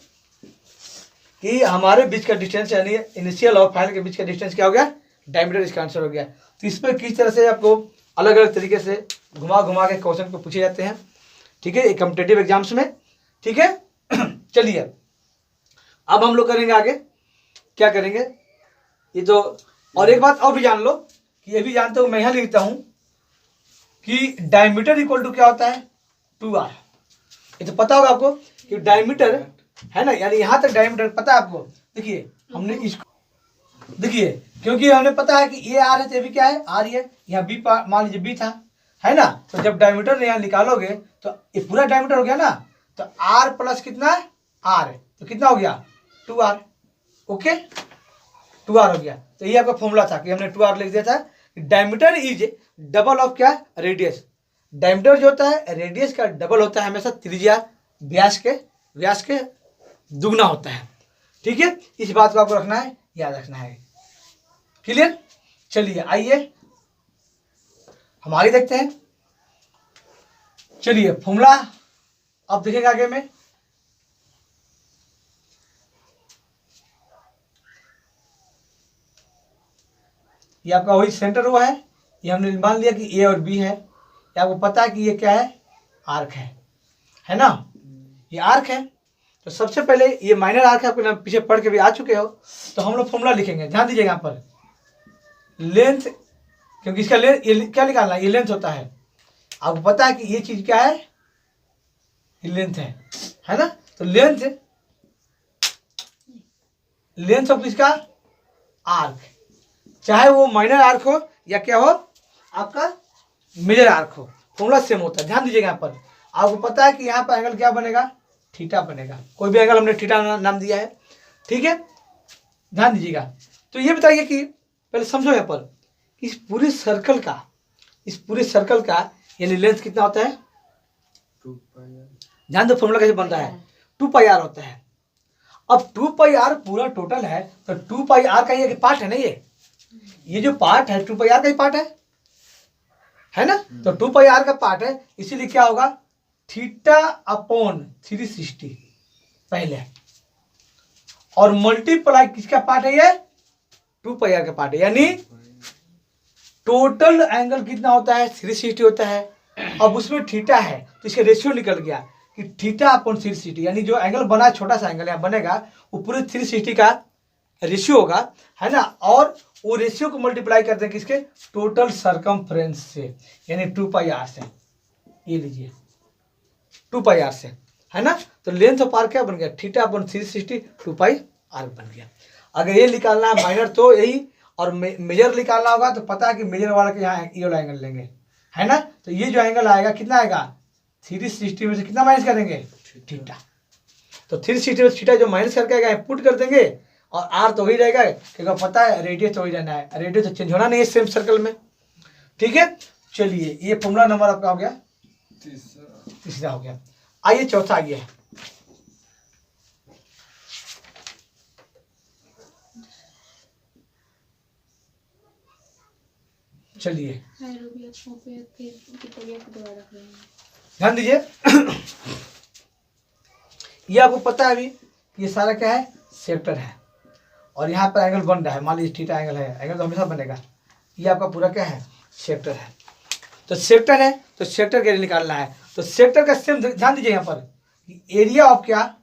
कि हमारे बीच का डिस्टेंस यानी इनिशियल और फाइनल के बीच का डिस्टेंस क्या हो गया, डायमीटर, इसका आंसर हो गया। तो इस पर किस तरह से आपको अलग अलग तरीके से घुमा घुमा के क्वेश्चन को पूछे जाते हैं, ठीक है, एक कॉम्पिटिटिव एग्जाम्स में, ठीक है। चलिए अब हम लोग करेंगे आगे, क्या करेंगे ये तो, और एक बात और भी जान लो कि ये भी जानते हो, मैं यहाँ लिखता हूँ कि डायमीटर इक्वल टू क्या होता है, 2r। ये तो पता होगा आपको कि डायमीटर है ना, यानी यहाँ तक डायमीटर पता है आपको। देखिए हमने इसको, देखिए क्योंकि हमें पता है कि ये आर है तो ये भी क्या है, आर ही है, यहाँ बी मान लीजिए बी था, है ना। तो जब डायमीटर यहाँ निकालोगे तो ये पूरा डायमीटर हो गया ना, तो आर प्लस कितना है, आर, तो कितना हो गया, 2r, ओके, 2r हो गया। तो ये आपका फॉर्मूला था कि हमने 2r लिख दिया था, डायमीटर इज डबल ऑफ क्या, रेडियस। डायमीटर जो होता है रेडियस का डबल होता है हमेशा, त्रिज्या व्यास के दुगना होता है, ठीक है। इस बात को आपको रखना है, याद रखना है, क्लियर। चलिए आइए हमारी देखते हैं, चलिए फॉर्मूला अब देखेगा आगे में, ये आपका वही सेंटर हुआ है, ये हमने मान लिया कि ए और बी है। ये आपको पता है कि ये क्या है, आर्क है ना, ये आर्क है। तो सबसे पहले ये माइनर आर्क है, आपको नाम पीछे पढ़ के भी आ चुके हो, तो हम लोग फॉर्मूला लिखेंगे। ध्यान दीजिएगा यहाँ पर लेंथ, क्योंकि इसका लेंथ, ये क्या निकालना है, ये लेंथ होता है। आपको पता है कि ये चीज क्या है, ये लेंथ है ना। तो लेंथ ऑफ किसका, आर्क, चाहे वो माइनर आर्क हो या क्या हो, आपका मेजर आर्क हो, फॉर्मूला सेम होता है। ध्यान दीजिएगा यहाँ पर आपको पता है कि यहाँ पर एंगल क्या बनेगा, थीटा बनेगा। कोई भी एंगल हमने थीटा नाम दिया है, ठीक है, ध्यान दीजिएगा। तो ये बताइए कि पहले समझो यहाँ पर इस पूरे सर्कल का यानी लेंथ कितना होता है, 2 पाई। ध्यान दो फॉर्मूला कैसे बनता है, 2 पाई आर होता है। अब 2 पाई आर पूरा टोटल है, तो 2 पाई आर का ये पार्ट है ना, ये जो पार्ट है 2 पाई आर का ही पार्ट है ना। तो 2 पाई आर का पार्ट है, इसीलिए क्या होगा, थीटा अपॉन 360 पहले, और मल्टीप्लाई किसका पार्ट है, ये 2 पाई आर का पार्ट है। यानी टोटल एंगल कितना होता है, 360 होता है। अब उसमें थीटा है तो इसका रेशियो निकल गया कि थीटा अपॉन 360, यानी जो एंगल बना, छोटा सा एंगल यहाँ बनेगा, वो पूरे 360 का रेशियो होगा, है ना। और वो रेशियो को मल्टीप्लाई करते हैं किसके, टोटल सरकमफ्रेंस से, यानी 2 पाई आर से। ये लीजिए 2 पाई आर से, है ना। तो लेंथ ऑफ आर्क क्या बन गया, थीटा अपॉन 360, 2 पाई आर बन गया। अगर ये निकालना है माइनर तो यही, और मेजर निकालना होगा तो पता है कि मेजर वाला के यहाँ ये वाला एंगल लेंगे, है ना। तो ये जो एंगल आएगा कितना आएगा, 360 में से कितना माइनस करेंगे, थीटा। तो 360 में थीटा जो माइनस करके आएगा पुट कर देंगे, और आर तो वही रहेगा क्योंकि पता है रेडियस तो वही रहना है, रेडियस तो चेंज होना नहीं है सेम सर्कल में, ठीक है। चलिए ये फॉर्मूला नंबर आपका हो गया तीसरा हो गया। आइए चौथा आ गया, चलिए ध्यान दीजिए। ये आपको पता है अभी ये सारा क्या है, सेक्टर है, और यहाँ पर एंगल बन रहा है, मान लीजिए थीटा एंगल है, एंगल तो हमेशा बनेगा। ये आपका पूरा क्या है, सेक्टर है। तो सेक्टर है तो सेक्टर के लिए निकालना है, तो सेक्टर का सेम ध्यान दीजिए यहाँ पर एरिया ऑफ क्या,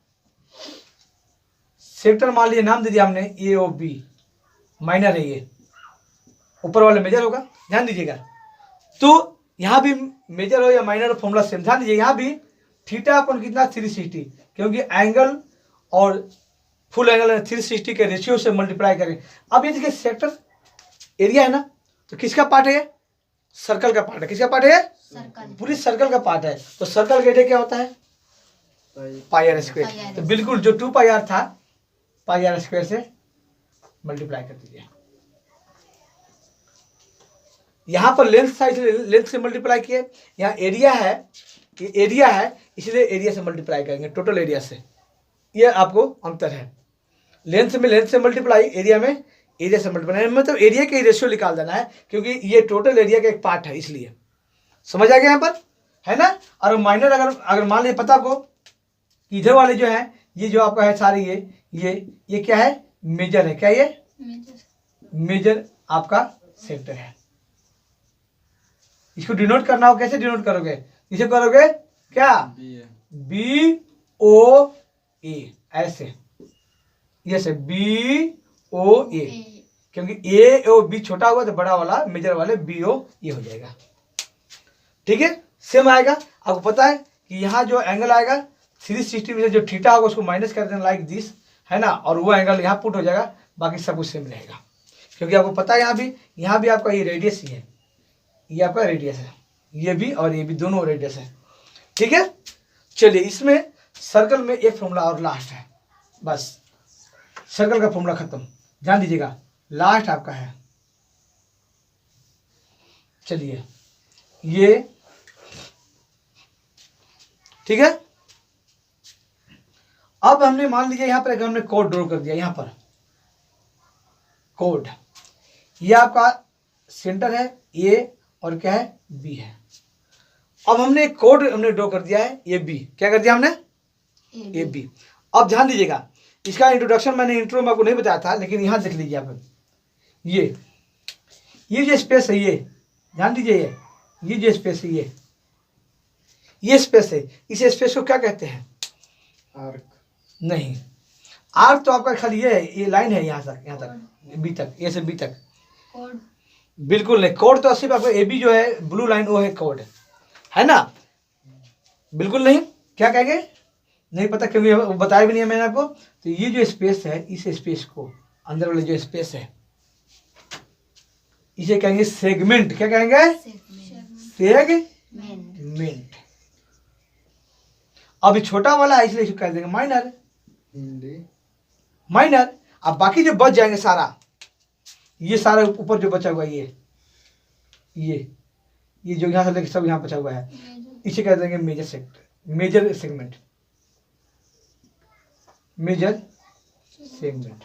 सेक्टर मान लीजिए नाम दे दिया हमने ए ओ बी, माइनर है ये, ऊपर वाले मेजर होगा, ध्यान दीजिएगा। तो यहाँ भी मेजर हो या माइनर हो फॉर्मूला सेम, ध्यान दीजिए। यहाँ भी थीटा अपन कितना 360, क्योंकि एंगल और फुल एंगल 360 के रेशियो से मल्टीप्लाई करें। अब ये देखिए सेक्टर एरिया है ना, तो किसका पार्ट है ये, सर्कल का पार्ट है। किसका पार्ट है, पूरी सर्कल का पार्ट है। तो सर्कल का एरिया क्या होता है, पाई आर स्क्वायर। तो बिल्कुल जो 2 पाई आर था, पाई आर स्क्वायर से मल्टीप्लाई कर दीजिए। यहाँ पर लेंथ था इसलिए लेंथ से मल्टीप्लाई किए, यहाँ एरिया है, ये एरिया है इसलिए एरिया से मल्टीप्लाई करेंगे, टोटल एरिया से। ये आपको अंतर है, लेंथ में लेंथ से मल्टीप्लाई, एरिया में एरिया से मल्टीप्लाई, मतलब एरिया के रेशियो निकाल देना है, क्योंकि ये टोटल एरिया का एक पार्ट है, इसलिए समझ आ गया यहाँ पर, है ना। और माइनर अगर मान लीजिए पता आपको इधर वाले जो है, ये जो आपका है सारी ये क्या है, मेजर है, क्या ये मेजर आपका सेक्टर है। इसको डिनोट करना हो, कैसे डिनोट करोगे, इसे करोगे क्या, बी ओ ए, ऐसे, ये से बी ओ ए, क्योंकि ए ओ बी छोटा हुआ तो बड़ा वाला मेजर वाले बी ओ ये हो जाएगा, ठीक है। सेम आएगा, आपको पता है कि यहाँ जो एंगल आएगा 360 में से जो थीटा होगा उसको माइनस कर देना लाइक दिस, है ना, और वो एंगल यहाँ पुट हो जाएगा, बाकी सब कुछ सेम रहेगा, क्योंकि आपको पता है यहाँ भी आपका ये रेडियस ही है, ये आपका रेडियस है, ये भी और ये भी दोनों रेडियस है, ठीक है। चलिए इसमें सर्कल में एक फॉर्मूला और लास्ट है, बस सर्कल का फॉर्मूला खत्म। ध्यान दीजिएगा लास्ट आपका है, चलिए ये ठीक है। अब हमने मान लीजिए यहाँ पर हमने कोड ड्रॉ कर दिया, यहाँ पर कोड, ये आपका सेंटर है ए और क्या है बी है। अब हमने एक कोड हमने ड्रॉ कर दिया है ए बी, क्या कर दिया हमने ए बी। अब ध्यान दीजिएगा इसका इंट्रोडक्शन मैंने इंट्रो में आपको नहीं बताया था, लेकिन यहां देख लीजिए आप, ये जो स्पेस है, ये ध्यान दीजिए, ये जो स्पेस है, ये स्पेस है, इस स्पेस को क्या कहते हैं? आर्क। नहीं, आर्क तो आपका खाली ये है, ये लाइन है यहाँ तक बी तक, ए से बी तक। कोड। बिल्कुल नहीं, कोड तो सिर्फ आपका ए बी जो है ब्लू लाइन वो है कोड, है ना? बिल्कुल नहीं, क्या कहेंगे? नहीं पता, क्योंकि वो बताया भी नहीं है मैंने आपको। तो ये जो स्पेस है, इस स्पेस को, अंदर वाले जो स्पेस है, इसे कहेंगे सेगमेंट। क्या कहेंगे? सेगमेंट। अभी छोटा वाला है इसलिए इसको कह देंगे माइनर। माइनर। अब बाकी जो बच जाएंगे सारा, ये सारा ऊपर जो बचा हुआ है, ये जो यहाँ से लेके सब यहाँ बचा हुआ है, इसे कह देंगे major sector, major segment, major segment.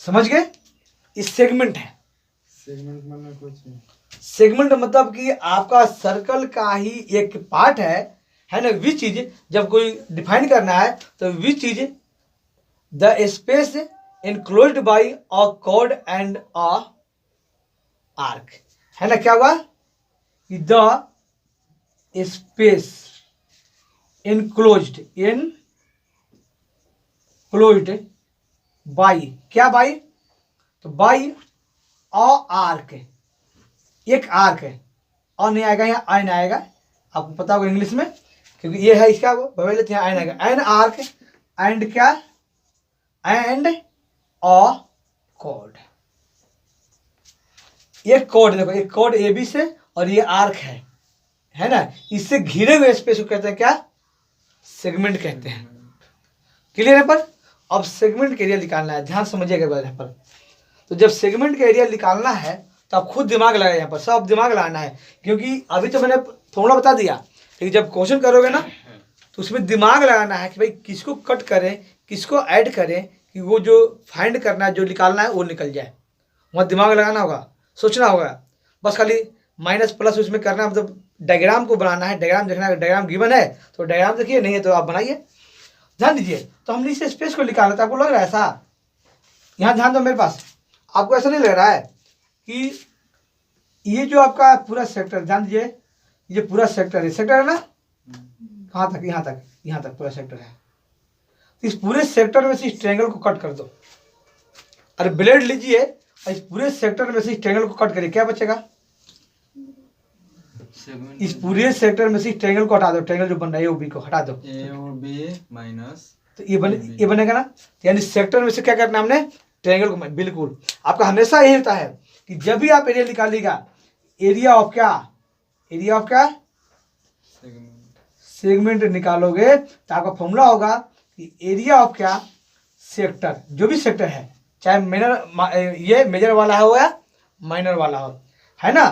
समझ गए? इस सेगमेंट है। सेगमेंट माने कुछ नहीं। सेगमेंट मतलब कि आपका सर्कल का ही एक पार्ट है ना। विच चीज, जब कोई डिफाइन करना है तो विच चीज the space enclosed by a chord and a arc, है ना। क्या हुआ? द स्पेस enclosed by, क्या बाई? तो बाई अ आर्क, एक आर्क है। और नहीं आएगा, यहाँ आयन आएगा, आपको पता होगा इंग्लिश में, क्योंकि ये है इसका बवेल, यहाँ आयन आएगा। एन आर्क एंड क्या? And a cord. एक कॉर्ड, देखो एक कॉर्ड ए बी से, और ये आर्क है ना। इससे घिरे हुए स्पेस को कहते हैं क्या? सेगमेंट कहते हैं। क्लियर है? पर अब सेगमेंट का एरिया निकालना है, ध्यान समझिएगा यहाँ पर। तो जब सेगमेंट का एरिया निकालना है तो आप खुद दिमाग लगाए, यहाँ पर सब दिमाग लगाना है, क्योंकि अभी तो मैंने थोड़ा बता दिया, लेकिन जब क्वेश्चन करोगे ना तो उसमें दिमाग लगाना है कि भाई किसको कट करें, किसको ऐड करें, कि वो जो फाइंड करना है, जो निकालना है वो निकल जाए। वहाँ दिमाग लगाना होगा, सोचना होगा। बस खाली माइनस प्लस उसमें करना है, मतलब डायग्राम को बनाना है, डायग्राम देखना है। डायग्राम गिवन है तो डायग्राम देखिए, नहीं है तो आप बनाइए। ध्यान दीजिए, तो हमने इस स्पेस को निकाला था, आपको लग रहा है ऐसा? यहाँ ध्यान दो मेरे पास, आपको ऐसा नहीं लग रहा है कि ये जो आपका पूरा सेक्टर, ध्यान दीजिए, ये पूरा सेक्टर है, सेक्टर है ना? कहाँ तक? यहाँ तक, यहाँ तक पूरा सेक्टर है। तो इस पूरे सेक्टर में से इस ट्रायंगल को कट कर दो। अरे ब्लेड लीजिए और इस पूरे सेक्टर में से इस ट्रायंगल को कट करिए, क्या बचेगा? इस पूरे सेक्टर में से इस ट्रायंगल को हटा दो, ट्रायंगल जो बन रहा है ओबी को हटा दो, ए और बी माइनस, तो ये बनेगा ना। यानी सेक्टर में से क्या करना है हमने? ट्रायंगल को। बिल्कुल, आपका हमेशा यही होता है कि जब भी आप एरिया निकालिएगा, एरिया ऑफ क्या? एरिया ऑफ क्या? सेगमेंट निकालोगे तो आपका फॉर्मूला होगा कि एरिया ऑफ क्या? सेक्टर, जो भी सेक्टर है, चाहे माइनर, ये मेजर वाला हो या माइनर वाला हो, है ना।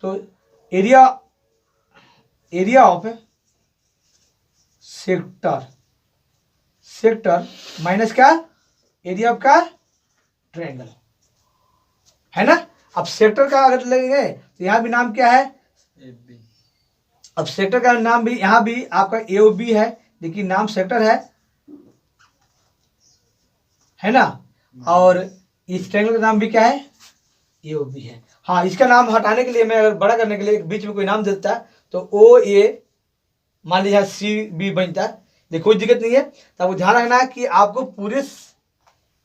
तो एरिया ऑफ सेक्टर माइनस क्या? एरिया ऑफ का ट्रायंगल, है ना। अब सेक्टर का अगर लगेंगे तो यहाँ भी नाम क्या है? A B. अब सेक्टर का नाम भी, यहाँ भी आपका ए ओ बी है, लेकिन नाम सेक्टर है ना। और इस ट्रायंगल का नाम भी क्या है? ए ओ बी है। हाँ, इसका नाम हटाने के लिए, मैं अगर बड़ा करने के लिए बीच में कोई नाम देता है तो ओ ए, मान लीजिए सी बी बनता है, देखो कोई दिक्कत नहीं है। तो आपको ध्यान रखना है कि आपको पूरे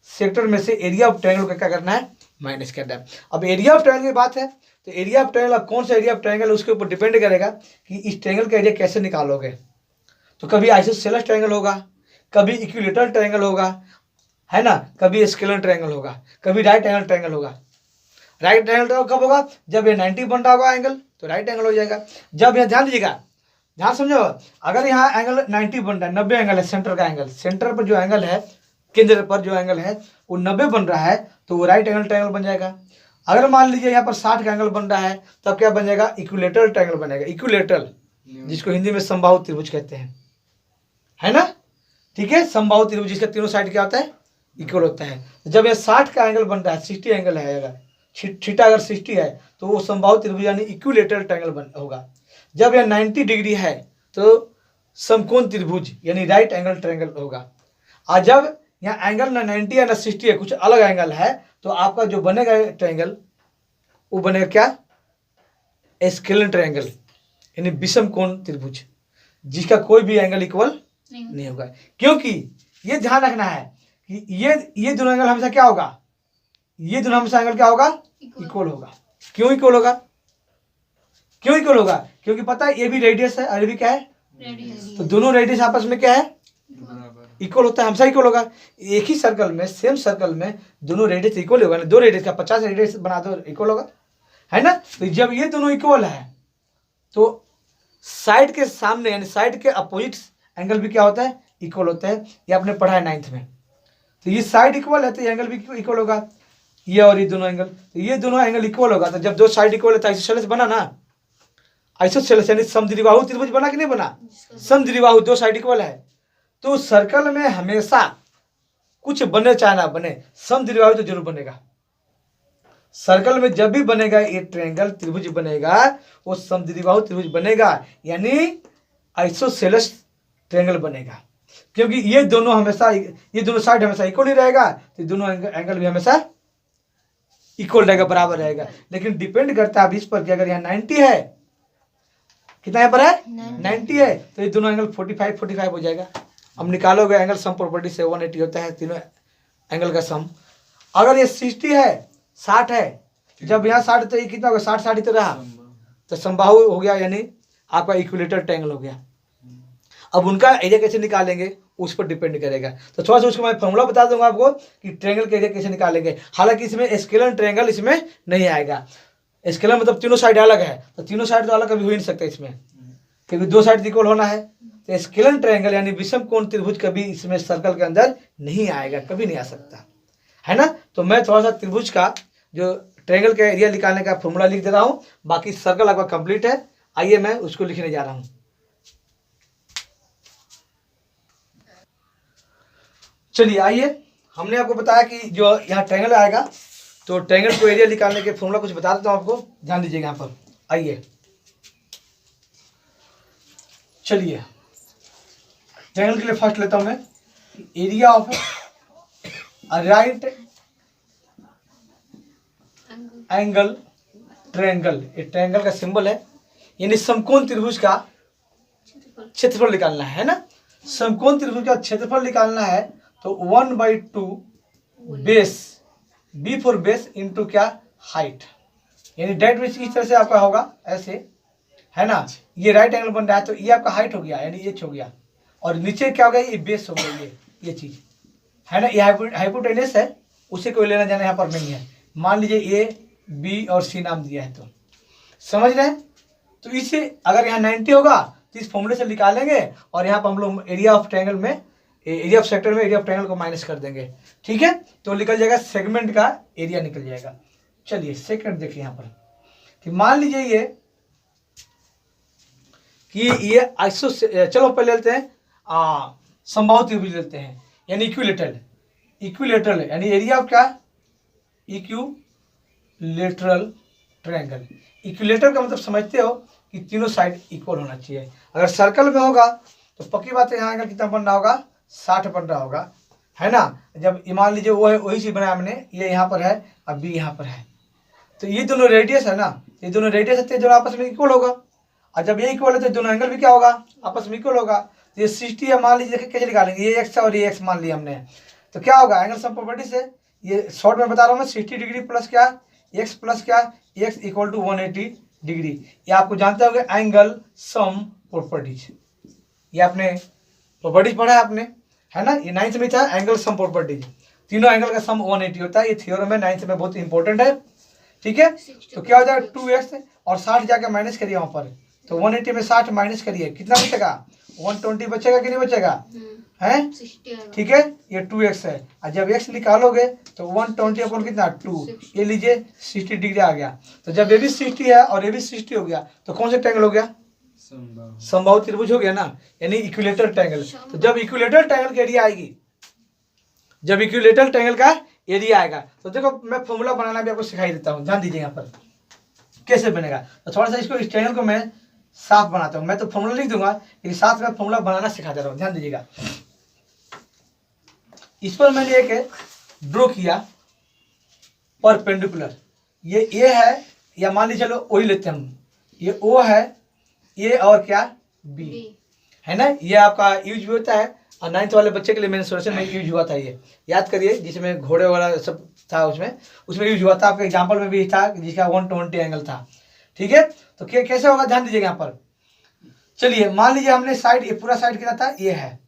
सेक्टर में से एरिया ऑफ ट्रायंगल का क्या करना है? माइनस करना है। अब एरिया ऑफ ट्रायंगल की बात है तो एरिया ऑफ ट्रायंगल, अब कौन सा एरिया ऑफ ट्रायंगल, उसके ऊपर डिपेंड करेगा कि इस ट्रायंगल का एरिया कैसे निकालोगे। तो कभी आइसोसेलेस ट्रायंगल होगा, कभी इक्विलेटरल ट्रायंगल होगा, है ना, कभी स्केलर ट्रायंगल होगा, कभी राइट एंगल ट्रायंगल होगा। राइट एंगल कब होगा? जब ये 90 बन रहा होगा एंगल, तो राइट एंगल हो जाएगा। जब यहाँ ध्यान दीजिएगा, ध्यान समझो, अगर यहाँ एंगल 90 बन रहा है, 90 एंगल है, सेंटर का एंगल, सेंटर पर जो एंगल है, केंद्र पर जो एंगल है वो 90 बन रहा है, तो वो राइट एंगल ट्रायंगल बन जाएगा। अगर मान लीजिए यहाँ पर 60 का एंगल बन रहा है, तब क्या बन जाएगा? इक्विलेटरल ट्रायंगल बनेगा। इक्विलेटरल, जिसको हिंदी में समबाहु त्रिभुज कहते हैं, है ना। ठीक है, समबाहु त्रिभुज जिसका तीनों साइड क्या होता है? इक्वल होता है। जब ये 60 का एंगल बन रहा है, 60 एंगल है, अगर थीटा अगर 60 है तो वो समबाहु त्रिभुज यानी इक्विलेटरल ट्रायंगल होगा। जब यह 90 डिग्री है तो समकोण त्रिभुज यानी राइट एंगल ट्रायंगल होगा। और जब यहाँ एंगल ना 90 है ना 60 है, कुछ अलग एंगल है, तो आपका जो बनेगा ट्रायंगल वो बनेगा क्या, स्केलन ट्रायंगल, यानी विषम कोण त्रिभुज, जिसका कोई भी एंगल इक्वल नहीं होगा। क्योंकि ये ध्यान रखना है कि ये दोनों एंगल हमेशा क्या होगा, ये दोनों हमेशा एंगल क्या होगा, इक्वल होगा। क्यों इक्वल होगा, क्यों इक्वल होगा, क्योंकि पता है ये भी रेडियस है और ये भी क्या है, तो दोनों रेडियस आपस में क्या है, इक्वल होता है, हमेशा इक्वल होगा। एक ही सर्कल में, सेम सर्कल में दोनों रेडियस इक्वल होगा ना, दो रेडियस का 50 रेडियस बना दो, इक्वल होगा, है ना। तो जब ये दोनों इक्वल है तो साइड के सामने यानी साइड के अपोजिट एंगल भी क्या होता है, इक्वल होता है। ये आपने पढ़ा है 9th में। तो ये साइड इक्वल है तो ये एंगल भी इक्वल होगा, ये और ये दोनों एंगल, तो ये दोनों एंगल इक्वल होगा। तो जब दो साइड इक्वल है तो आइसोसेलेस बना ना, आइसोसेलेस यानी समद्विबाहु त्रिभुज बना कि नहीं बना, समद्विबाहु, दो साइड इक्वल है। तो सर्कल में हमेशा कुछ बने चाहे ना बने, समद्विबाहु तो जरूर बनेगा। सर्कल में जब भी बनेगा ये ट्रायंगल त्रिभुज बनेगा, वो समद्विबाहु त्रिभुज बनेगा, यानी आइसोसेलेस ट्रायंगल बनेगा। क्योंकि ये दोनों हमेशा, ये दोनों साइड हमेशा इक्वल ही रहेगा, तो दोनों एंगल भी हमेशा इक्वल रहेगा, बराबर रहेगा। लेकिन डिपेंड करता है अब इस पर कि अगर यहाँ 90 है, कितना यहाँ पर है 90 है, तो ये दोनों एंगल 45 हो जाएगा। अब निकालोगे एंगल सम प्रॉपर्टी से 180 होता है तीनों एंगल का सम। अगर ये 60 है, 60 है, जब यहाँ 60 तो ये कितना होगा, 60 तो रहा, तो समबाहु हो गया, यानी आपका इक्विलेटर ट्रायंगल हो गया। अब उनका एरिया कैसे निकालेंगे उस पर डिपेंड करेगा। तो थोड़ा सा उसको मैं फॉर्मूला बता दूंगा आपको कि ट्रायंगल का एरिया कैसे निकालेंगे। हालांकि इसमें स्केलर ट्रायंगल इसमें नहीं आएगा। स्केलर मतलब तीनों साइड अलग है, तो तीनों साइड तो अलग कभी हो ही नहीं सकता इसमें, क्योंकि दो साइड इक्वल होना है। तो स्केलर ट्रायंगल यानी विषम कोण त्रिभुज कभी इसमें सर्कल के अंदर नहीं आएगा, कभी नहीं आ सकता, है ना। तो मैं थोड़ा सा त्रिभुज का जो ट्रायंगल का एरिया निकालने का फॉर्मूला लिख दे रहा हूँ, बाकी सर्कल आपका कंप्लीट है। आइए मैं उसको लिखने जा रहा हूँ। चलिए आइए, हमने आपको बताया कि जो यहाँ ट्रायंगल आएगा, तो ट्रायंगल को एरिया निकालने के फॉर्मूला कुछ बता देता हूँ आपको, ध्यान दीजिएगा यहाँ पर। आइए चलिए, ट्रायंगल के लिए फर्स्ट लेता हूँ मैं area of right angle triangle. ये ट्रायंगल का सिंबल है, यानी समकोण त्रिभुज का क्षेत्रफल निकालना है ना। समकोण त्रिभुज का क्षेत्रफल निकालना है तो 1/2 base, B for base into क्या, हाइट, यानी डेट में इस तरह से आपका होगा ऐसे, है ना। ये राइट एंगल बन रहा है तो ये आपका हाइट हो गया, यानी ये हो गया, और नीचे क्या हो गया, ये बेस हो गया, ये चीज है ना। ये हाइपोटेनस है, उसे कोई लेना जाना यहाँ पर नहीं है। मान लीजिए ए बी और सी नाम दिया है, तो समझ रहे हैं। तो इसे अगर यहाँ 90 होगा तो इस फॉर्मूले से निकालेंगे, और यहाँ पर हम लोग एरिया ऑफ ट्रायंगल में, एरिया ऑफ सेक्टर में एरिया ऑफ ट्रायंगल को माइनस कर देंगे, ठीक है। तो निकल जाएगा सेगमेंट का एरिया निकल जाएगा। चलिए सेकंड देखिए यहाँ पर कि मान लीजिए ये कि ये आइसो, चलो पहले लेते हैं समबाहु त्रिभुज लेते हैं, यानी इक्विलेटरल यानी एरिया ऑफ क्या, इक्विलेटरल ट्रायंगल। इक्विलेटर का मतलब समझते हो कि तीनों साइड इक्वल होना चाहिए। अगर सर्कल में होगा तो पक्की बात है यहाँ एंगल कितना बन रहा होगा, 60 बन रहा होगा, है ना। जब मान लीजिए वो है, वही चीज बनाया हमने, ये यहाँ पर है और बी यहाँ पर है, तो ये दोनों रेडियस है ना, ये दोनों रेडियस है, दोनों आपस में इक्वल होगा। और जब ये इक्वल है तो दोनों एंगल भी क्या होगा, आपस में इक्वल होगा। तो ये 60 है, मान लीजिए कैसे निकालेंगे, ये एक्स है और ये एक्स मान लिया हमने, तो क्या होगा एंगल सम प्रॉपर्टी से, ये शॉर्ट में बता रहा हूँ मैं, 60 डिग्री प्लस क्या, एक्स प्लस क्या, एक्स इक्वल टू 180 डिग्री। ये आपको जानते होंगे एंगल सम प्रॉपर्टीज, ये आपने प्रॉपर्टीज पढ़ा है आपने, है ना। ये 9th में था एंगल सम प्रॉपर्टीज, तीनों एंगल का सम 180 होता है। ये थ्योरम है 9th में, बहुत इंपॉर्टेंट है, ठीक है। तो क्या हो जाएगा 2x और 60 जाकर माइनस करिए वहाँ पर, तो 180 में 60 माइनस करिए, कितना बचेगा, 120 बचेगा कि नहीं बचेगा, है, ठीक है। ये 2x है, और जब x निकालोगे तो 120 अपन कितना 2, ये लीजिए 60 डिग्री आ गया। तो जब ये भी 60 है और ये भी 60 हो गया तो कौन सा ट्रायंगल हो गया, समबाहु त्रिभुज हो गया ना, यानी इक्विलेटरल ट्रायंगल। तो जब इक्विलेटरल ट्रायंगल की एरिया आएगी, जब इक्विलेटरल ट्रायंगल का एरिया आएगा, तो देखो मैं फॉर्मूला बनाना भी आपको सिखाई देता हूँ, ध्यान दीजिए यहाँ पर कैसे बनेगा। तो थोड़ा सा इसको, इस ट्रायंगल को मैं साफ बनाता हूँ, मैं तो फॉर्मूला लिख दूंगा लेकिन साथ में फॉर्मूला बनाना सिखा दे रहा हूँ, ध्यान दीजिएगा। इस पर मैंने एक ड्रॉ किया परपेंडिकुलर, ये ए है या मान लीजिए चलो वही लेते हैं हम, ये ओ है, ये और क्या बी है ना, ये आपका यूज भी होता है और 9th वाले बच्चे के लिए मेंस्ट्रुएशन में यूज हुआ था। ये याद करिए, जिसमें घोड़े वाला सब था उसमें यूज हुआ था। आपके एग्जाम्पल में भी था जिसका 120 एंगल था। ठीक है, तो कैसे होगा ध्यान दीजिएगा यहाँ पर। चलिए मान लीजिए हमने साइड, ये पूरा साइड कितना था, ये है,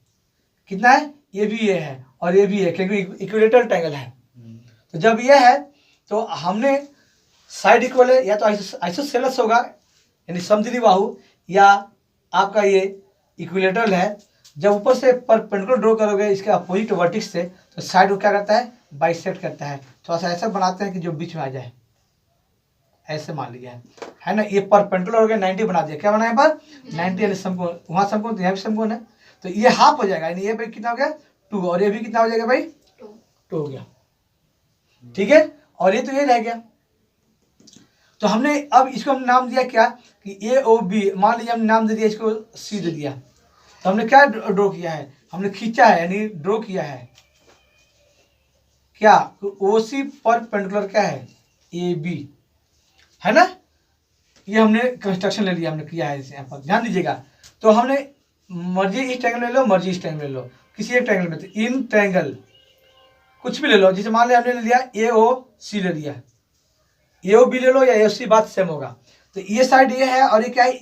कितना है, ये भी ये है और ये भी है, क्योंकि इक्विलेटरल ट्रायंगल है। तो जब ये है तो हमने साइड इक्वल है, या तो आइसोसेलेस होगा यानी समद्विबाहु, या आपका ये इक्विलेटरल है। जब ऊपर से परपेंडिकुलर ड्रॉ करोगे इसके अपोजिट वर्टिक्स से, तो साइड को क्या करता है, बाइसेक्ट करता है। थोड़ा सा ऐसा बनाते हैं कि जो बीच में आ जाए, ऐसे मान लीजिए है ना, ये परपेंडिकुलर हो गया, 90 बना दिया। क्या बना है पर 90 यानी समकोण, वहाँ समकोण तो यहाँ भी समकोण है, तो ये हाफ हो जाएगा, यानी ये भाई कितना हो गया 2, और ये भी कितना हो जाएगा भाई 2 हो गया। ठीक है, और ये तो ये रह गया। तो हमने अब इसको हम नाम दिया क्या कि ए ओ बी, मान लीजिए हमने नाम दे दिया इसको सी दे दिया। तो हमने क्या ड्रॉ किया है, हमने खींचा है यानी ड्रॉ किया है क्या, ओ सी परपेंडिकुलर क्या है ए बी, है ना। ये हमने कंस्ट्रक्शन ले लिया, हमने किया है इसे, यहाँ पर ध्यान दीजिएगा। तो हमने मर्जी इस ट्रायंगल ले लो, मर्जी इस ट्रायंगल ले लो, किसी एक ट्रायंगल में, तो इन ट्रायंगल कुछ भी ले लो। जैसे मान लिया हमने ले लिया ए ओ सी ले लिया, ए ओ बी ले लो या ए ओ सी, बात सेम होगा। तो ये साइड ये है और ये क्या है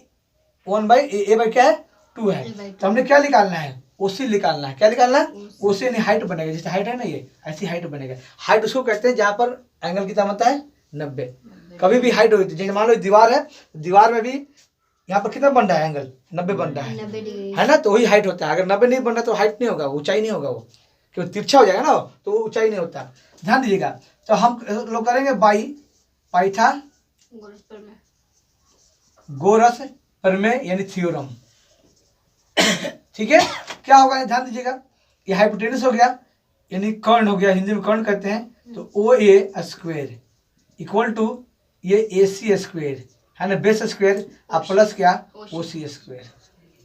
1/a क्या है 2 है। तो हमने क्या निकालना है, ओसी निकालना है। क्या निकालना है, ओसी यानी हाइट बनेगा, जैसे हाइट है ना ये, ऐसी हाइट बनेगा। हाइट उसको कहते हैं जहाँ पर एंगल कितना बनता है 90। कभी भी हाइट होती है, जैसे मान लो दीवार है, दीवार में भी यहाँ पर कितना बन रहा है एंगल 90 बन रहा है ना, तो वही हाइट होता है। अगर 90 नहीं बन रहा तो हाइट नहीं होगा, ऊंचाई नहीं होगा, वो क्योंकि तिरछा हो जाएगा ना, तो वो ऊंचाई नहीं होता। ध्यान दीजिएगा। तो हम लोग करेंगे बाई पाइथागोरस प्रमेय यानी थ्योरम। ठीक है, क्या होगा ध्यान दीजिएगा, ये हाइपोटेनस हो गया यानी कर्ण हो गया, हिंदी में कर्ण कहते हैं। तो ओ ए स्क्वायर इक्वल टू ये ए सी स्क्वायर है ना, बेस स्क्वायर आप प्लस क्या ओ सी स्क्वायर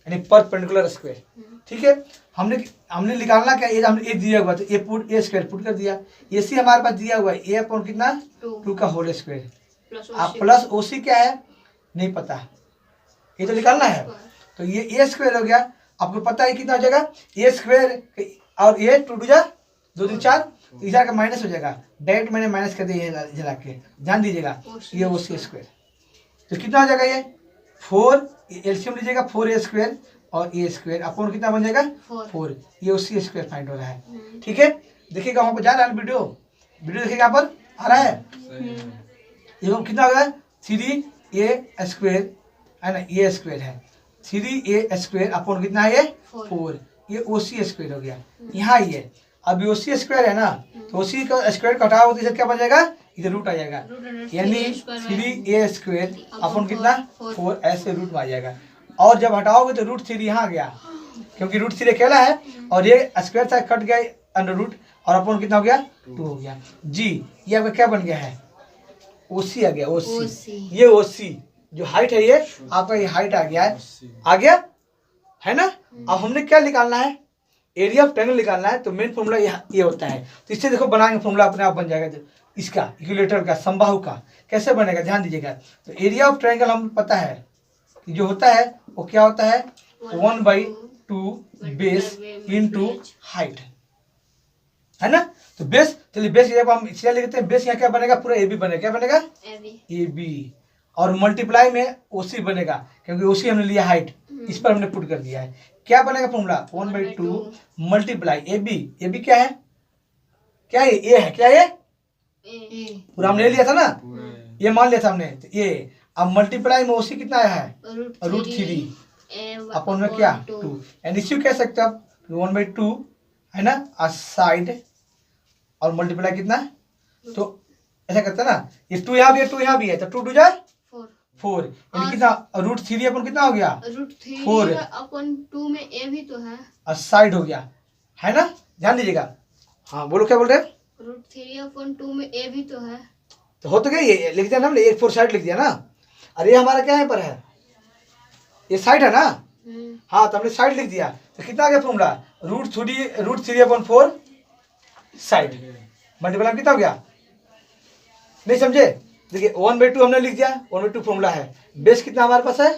यानी परपेंडिकुलर स्क्वायर। ठीक है, हमने निकालना क्या, ये हमने ए दिया हुआ, तो ए पुट ए स्क्वायर पुट कर दिया। ए सी हमारे पास दिया हुआ है ए अपॉन कितना 2 का होल स्क्वायर, आप प्लस ओ सी क्या है नहीं पता, ये तो निकालना है। तो ये ए स्क्वायर हो गया, आपको पता है कितना हो जाएगा ए स्क्वायर, और ये 2 2 जा 2 3 4, तीसरा का माइनस हो जाएगा, डायरेक्ट मैंने माइनस कर दिया जला के। ध्यान दीजिएगा, ये ओ सी स्क्वायर, तो कितना हो जाएगा ये 4, एलसीएम लीजिएगा 4a स्क्वायर और ए स्क्वायर अपॉन कितना बन जाएगा 4, ये उसी स्क्वायर फाइंड हो रहा है। ठीक है, देखिएगा वहाँ पर जा रहा है वीडियो देखिएगा यहाँ पर आ रहा है। ये कितना होगा 3a स्क्वायर है ना, ए स्क्वायर है 3a स्क्वायर अपॉन कितना है ये 4, ये ओ सी स्क्वायर हो गया। यहाँ ये अब ओ सी स्क्वायर है ना, तो ओ सी का स्क्वायर कटाओ तो इधर क्या बन जाएगा, इधर रूट आ जाएगा, यानी 3a स्क्वायर अपॉन कितना 4, ऐसे रूट में आ जाएगा। और जब हटाओगे तो √3 यहाँ आ गया, क्योंकि √3 अकेला है और ये स्क्वायर था कट गया अंडर रूट, और अपॉन कितना हो गया 2 हो गया। जी ये आपका क्या बन गया है ओसी आ गया, ओसी ये ओसी जो हाइट है ये आपका ये हाइट आ गया है, आ गया है ना। अब हमने क्या निकालना है, एरिया ऑफ ट्रायंगल निकालना है। तो मेन फॉर्मूला ये होता है, तो इससे देखो बनाएंगे फॉर्मूला अपने आप बन जाएगा इसका, इक्विलेटर का, समबाहु का। कैसे बनेगा ध्यान दीजिएगा। तो एरिया ऑफ ट्रायंगल हम पता है कि जो होता है वो क्या होता है 1/2 बेस इंटू हाइट, है ना। तो बेस, चलिए बेस जब हम इसलिए लिखते हैं, बेस यहाँ क्या बनेगा पूरा ए बी बनेगा, क्या बनेगा ए बी, और मल्टीप्लाई में ओसी बनेगा, क्योंकि ओसी हमने लिया हाइट, इस पर हमने पुट कर दिया है। क्या बनेगा फॉर्मूला 1/2 मल्टीप्लाई ए बी क्या है, क्या है ए है, क्या है पूरा हमने लिया था ना, ये मान लिया था हमने, तो ये अब मल्टीप्लाई में ओसी कितना आया है √3 अपॉन में क्या 2, एंड इसी कह सकते हो आप 1/2 है ना, साइड और मल्टीप्लाई कितना, तो ऐसा करते हैं ना, ये 2 यहाँ भी है 2 यहाँ भी है, तो 2 2 जा 4, यानी कितना √3 अपॉन कितना हो गया 4 अपॉन 2 में ए भी तो है, और साइड हो गया है ना। ध्यान दीजिएगा, हाँ बोलो क्या बोल रहे हैं, √3 अपॉन 2 में ए भी तो है, तो हो तो गया, ये लिख दिया ना हमने, 1 4 साइड लिख दिया ना। अरे ये हमारा क्या है पर है, ये साइड है ना, हाँ तो हमने साइड लिख दिया, तो कितना आ गया फॉर्मूला √3 अपॉन 4 साइड मल्टीप्लाई कितना हो गया, नहीं समझे, देखिए 1/2 हमने लिख दिया, 1/2 फॉर्मूला है। बेस कितना हमारे पास है?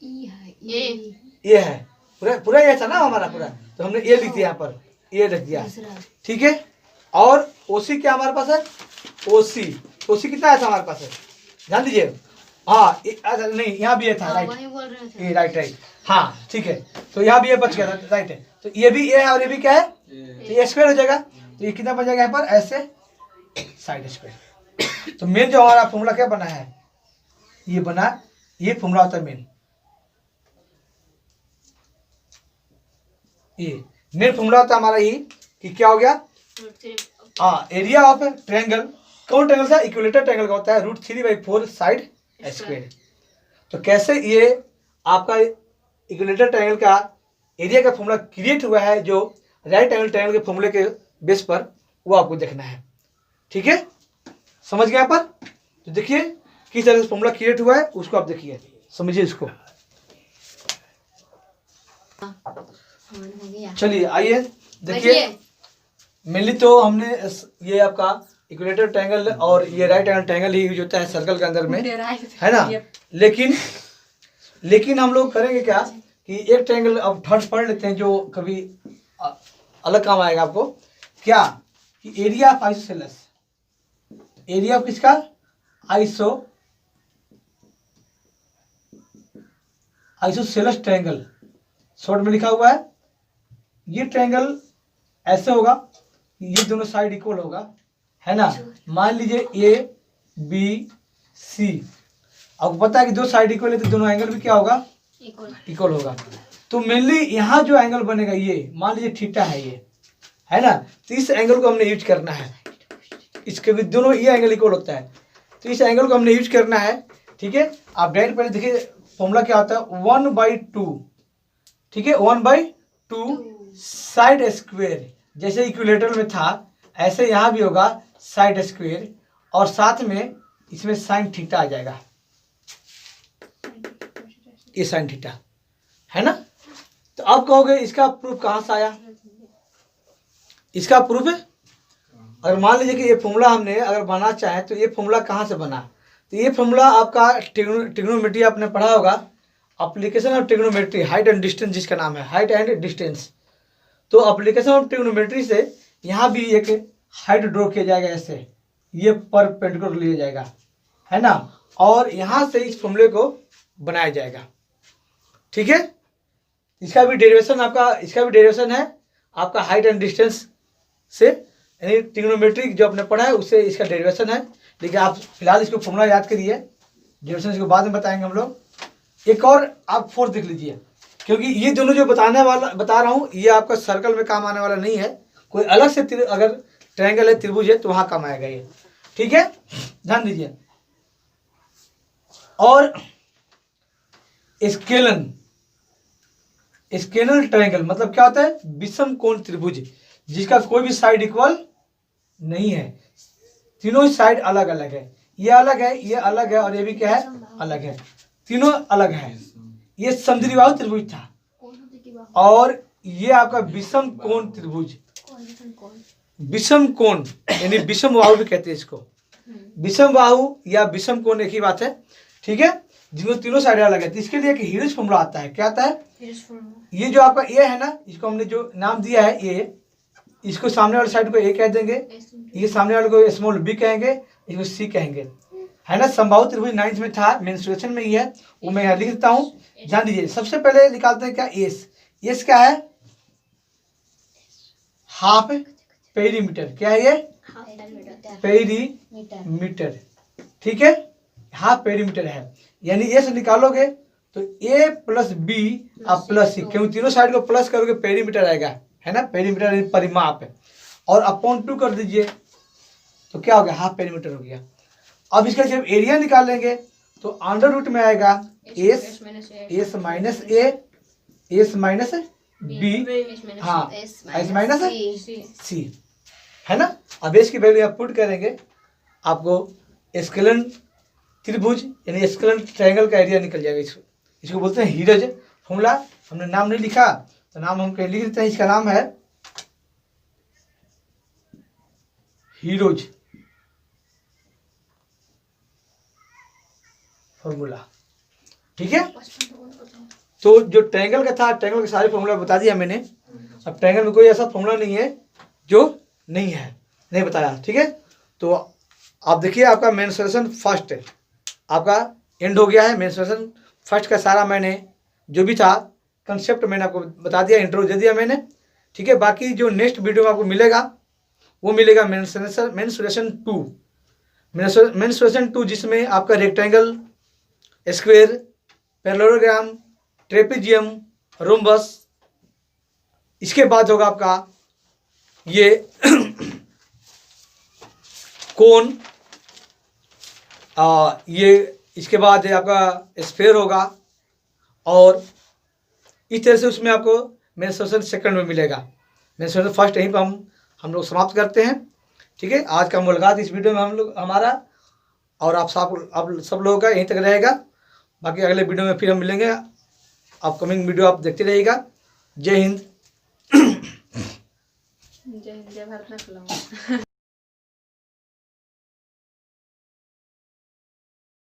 ए ये है, पूरा पूरा ये था ना हमारा पूरा, तो हमने ये लिख दिया यहाँ पर, ये रख दिया, ठीक है। और ओसी क्या हमारे पास है? ओसी कितना आया था हमारे पास है, ध्यान दीजिए। हाँ नहीं, यहाँ भी ये था, राइट, वही बोल रहे थे। ये राइट, हाँ ठीक है। तो यहाँ भी ये बच गया था, राइट है। तो ये भी ए है और ये भी क्या है? तो ये स्क्वायर हो जाएगा। तो ये कितना बन जाएगा यहाँ पर? ऐसे साइड स्क्वायर। तो मेन जो हमारा फॉर्मूला क्या बना है, ये बना, ये फॉर्मूला होता है मेन। ये मेन फॉर्मूला होता है हमारा ये कि क्या हो गया? हाँ, एरिया ऑफ ट्रायंगल, कौन ट्रायंगल था? इक्विलेटरल ट्रायंगल का होता है √3/4 साइड स्क्वायर। तो कैसे ये आपका इक्विलेटरल ट्रायंगल का एरिया का फॉर्मूला क्रिएट हुआ है, जो राइट एंगल ट्रायंगल के फॉर्मूले के बेस पर, वो आपको देखना है, ठीक है। समझ गए यहाँ पर? तो देखिए किस तरह से फॉर्मूला क्रिएट हुआ है, उसको आप देखिए, समझिए इसको। चलिए आइए देखिए। मेनली तो हमने ये आपका इक्विलेटरल ट्रायंगल और ये राइट एंगल ट्रायंगल ही यूज होता है सर्कल के अंदर में, है ना। लेकिन हम लोग करेंगे क्या कि एक ट्रायंगल अब थर्ड पढ़ लेते हैं, जो कभी अलग काम आएगा आपको। क्या कि area of isosceles, area of किसका? आइसोसेलेस ट्रायंगल, शॉर्ट में लिखा हुआ है। ये ट्रायंगल ऐसे होगा, ये दोनों साइड इक्वल होगा, है ना। मान लीजिए ए बी सी, आपको पता है कि दो साइड इक्वल है तो दोनों एंगल भी क्या होगा? इक्वल होगा। तो मेनली यहाँ जो एंगल बनेगा, ये मान लीजिए थीटा है, ये है ना। तो इस एंगल को हमने यूज करना है, इसके भी दोनों ये एंगल इक्वल होता है, तो इस एंगल को हमने यूज करना है, ठीक है। आप डायरेक्ट पहले देखिए फॉर्मूला क्या होता है, 1/2, ठीक है, 1/2 साइड स्क्वायर। जैसे इक्विलेटरल में था ऐसे यहाँ भी होगा साइड स्क्वायर, और साथ में इसमें साइन थीटा आ जाएगा, ये साइन थीटा, है ना। तो आप कहोगे इसका प्रूफ कहाँ से आया? इसका प्रूफ है, अगर मान लीजिए कि ये फॉर्मूला हमने अगर बनाना चाहे तो ये फॉर्मूला कहाँ से बना? तो ये फॉर्मूला आपका ट्रिग्नोमेट्री आपने पढ़ा होगा, application of trigonometry, height and distance जिसका नाम है, हाइट एंड डिस्टेंस। तो एप्लीकेशन ऑफ ट्रिग्नोमेट्री से यहाँ भी एक हाइट ड्रॉ किया जाएगा, ऐसे ये परपेंडिकुलर लिया जाएगा, है ना, और यहाँ से इस फॉर्मूले को बनाया जाएगा, ठीक है। इसका भी डेरिवेशन है आपका हाइट एंड डिस्टेंस से, यानी ट्रिग्नोमेट्री जो आपने पढ़ा है उससे इसका डेरिवेशन है। लेकिन आप फिलहाल इसको फॉर्मूला याद करिए, डेरिवेशन इसको बाद में बताएंगे हम लोग। एक और आप फोर्थ देख लीजिए, क्योंकि ये दोनों जो बता रहा हूँ ये आपका सर्कल में काम आने वाला नहीं है, कोई अलग से अगर ट्रायंगल है, त्रिभुज है, तो वहाँ काम आएगा ये, ठीक है, ध्यान दीजिए। और स्केलर ट्रायंगल मतलब क्या होता है? विषम कोण त्रिभुज, जिसका कोई भी साइड इक्वल नहीं है, तीनों ही साइड अलग अलग है, ये अलग है, ये अलग है, और ये भी क्या है? अलग है, तीनों अलग है। ये समद्विबाहु त्रिभुज था, और ये आपका विषम कोण त्रिभुज, विषम कोण यानी विषम बाहु भी कहते हैं इसको, विषम बाहु या विषम कोण एक ही बात है, ठीक है, जिनमें तीनों साइड अलग है। तो इसके लिए एक हीरोज फॉर्मूला आता है, क्या आता है? ये जो आपका ए है ना, इसको हमने जो नाम दिया है ए, इसको सामने वाले साइड को ए कह देंगे, ये सामने वाले को स्मॉल बी कहेंगे, इसको सी कहेंगे, है ना। समबाहु त्रिभुज 9th में था, मेंस्ट्रुएशन में ही है, वो मैं यहाँ लिख देता हूँ, ध्यान दीजिए। सबसे पहले निकालते हैं क्या? एस क्या है? हाफ पेरीमीटर, क्या है ये? पेरीमीटर, ठीक है, हाफ पेरीमीटर है, यानी ए से निकालोगे तो ए प्लस बी आप प्लस सी, क्योंकि तीनों साइड को प्लस करोगे पेरीमीटर आएगा, है ना, पेरीमीटर यानी परिमाप है, और अपॉन 2 कर दीजिए तो क्या हो गया? हाफ पेरीमीटर हो गया। अब इसका जब एरिया निकालेंगे तो अंडर रूट में आएगा एस माइनस ए, एस माइनस बी, हाँ एस माइनस सी, है ना। अब एस की वैल्यू आप पुट करेंगे, आपको स्केलन त्रिभुज यानी स्केलन ट्रायंगल का एरिया निकल जाएगा। इसको बोलते हैं हीरोज फॉर्मूला। हमने नाम नहीं लिखा तो नाम हम कहीं लिख देते हैं, इसका नाम है हीरोज, फॉर्मूला। ठीक है, तो जो ट्रायंगल का था, ट्रायंगल के सारे फॉर्मूला बता दिया मैंने। अब ट्रायंगल में कोई ऐसा फॉर्मूला नहीं है जो नहीं बताया। ठीक है, तो आप देखिए आपका मेंस्ट्रुएशन फर्स्ट आपका एंड हो गया है। मेंस्ट्रुएशन फर्स्ट का सारा मैंने जो भी था कंसेप्ट मैंने आपको बता दिया, इंट्रो दे दिया मैंने। ठीक है, बाकी जो नेक्स्ट वीडियो में आपको मिलेगा वो मिलेगा मेंस्ट्रुएशन 2, मेंस्ट्रुएशन 2 जिसमें आपका rectangle, square, parallelogram, trapezium, rhombus, इसके बाद होगा आपका ये कोन, ये इसके बाद आपका स्फीयर होगा, और इस तरह से उसमें आपको मेंस्ट्रुएशन सेकंड में मिलेगा। मेंस्ट्रुएशन फर्स्ट यहीं पर हम लोग समाप्त करते हैं। ठीक है, आज का मुलाकात इस वीडियो में हम लोग हमारा और आप सब लोगों का यहीं तक रहेगा। बाकी अगले वीडियो में फिर हम मिलेंगे। अपकमिंग वीडियो आप देखते रहिएगा। जय हिंद। जय हिंद, जय भारत।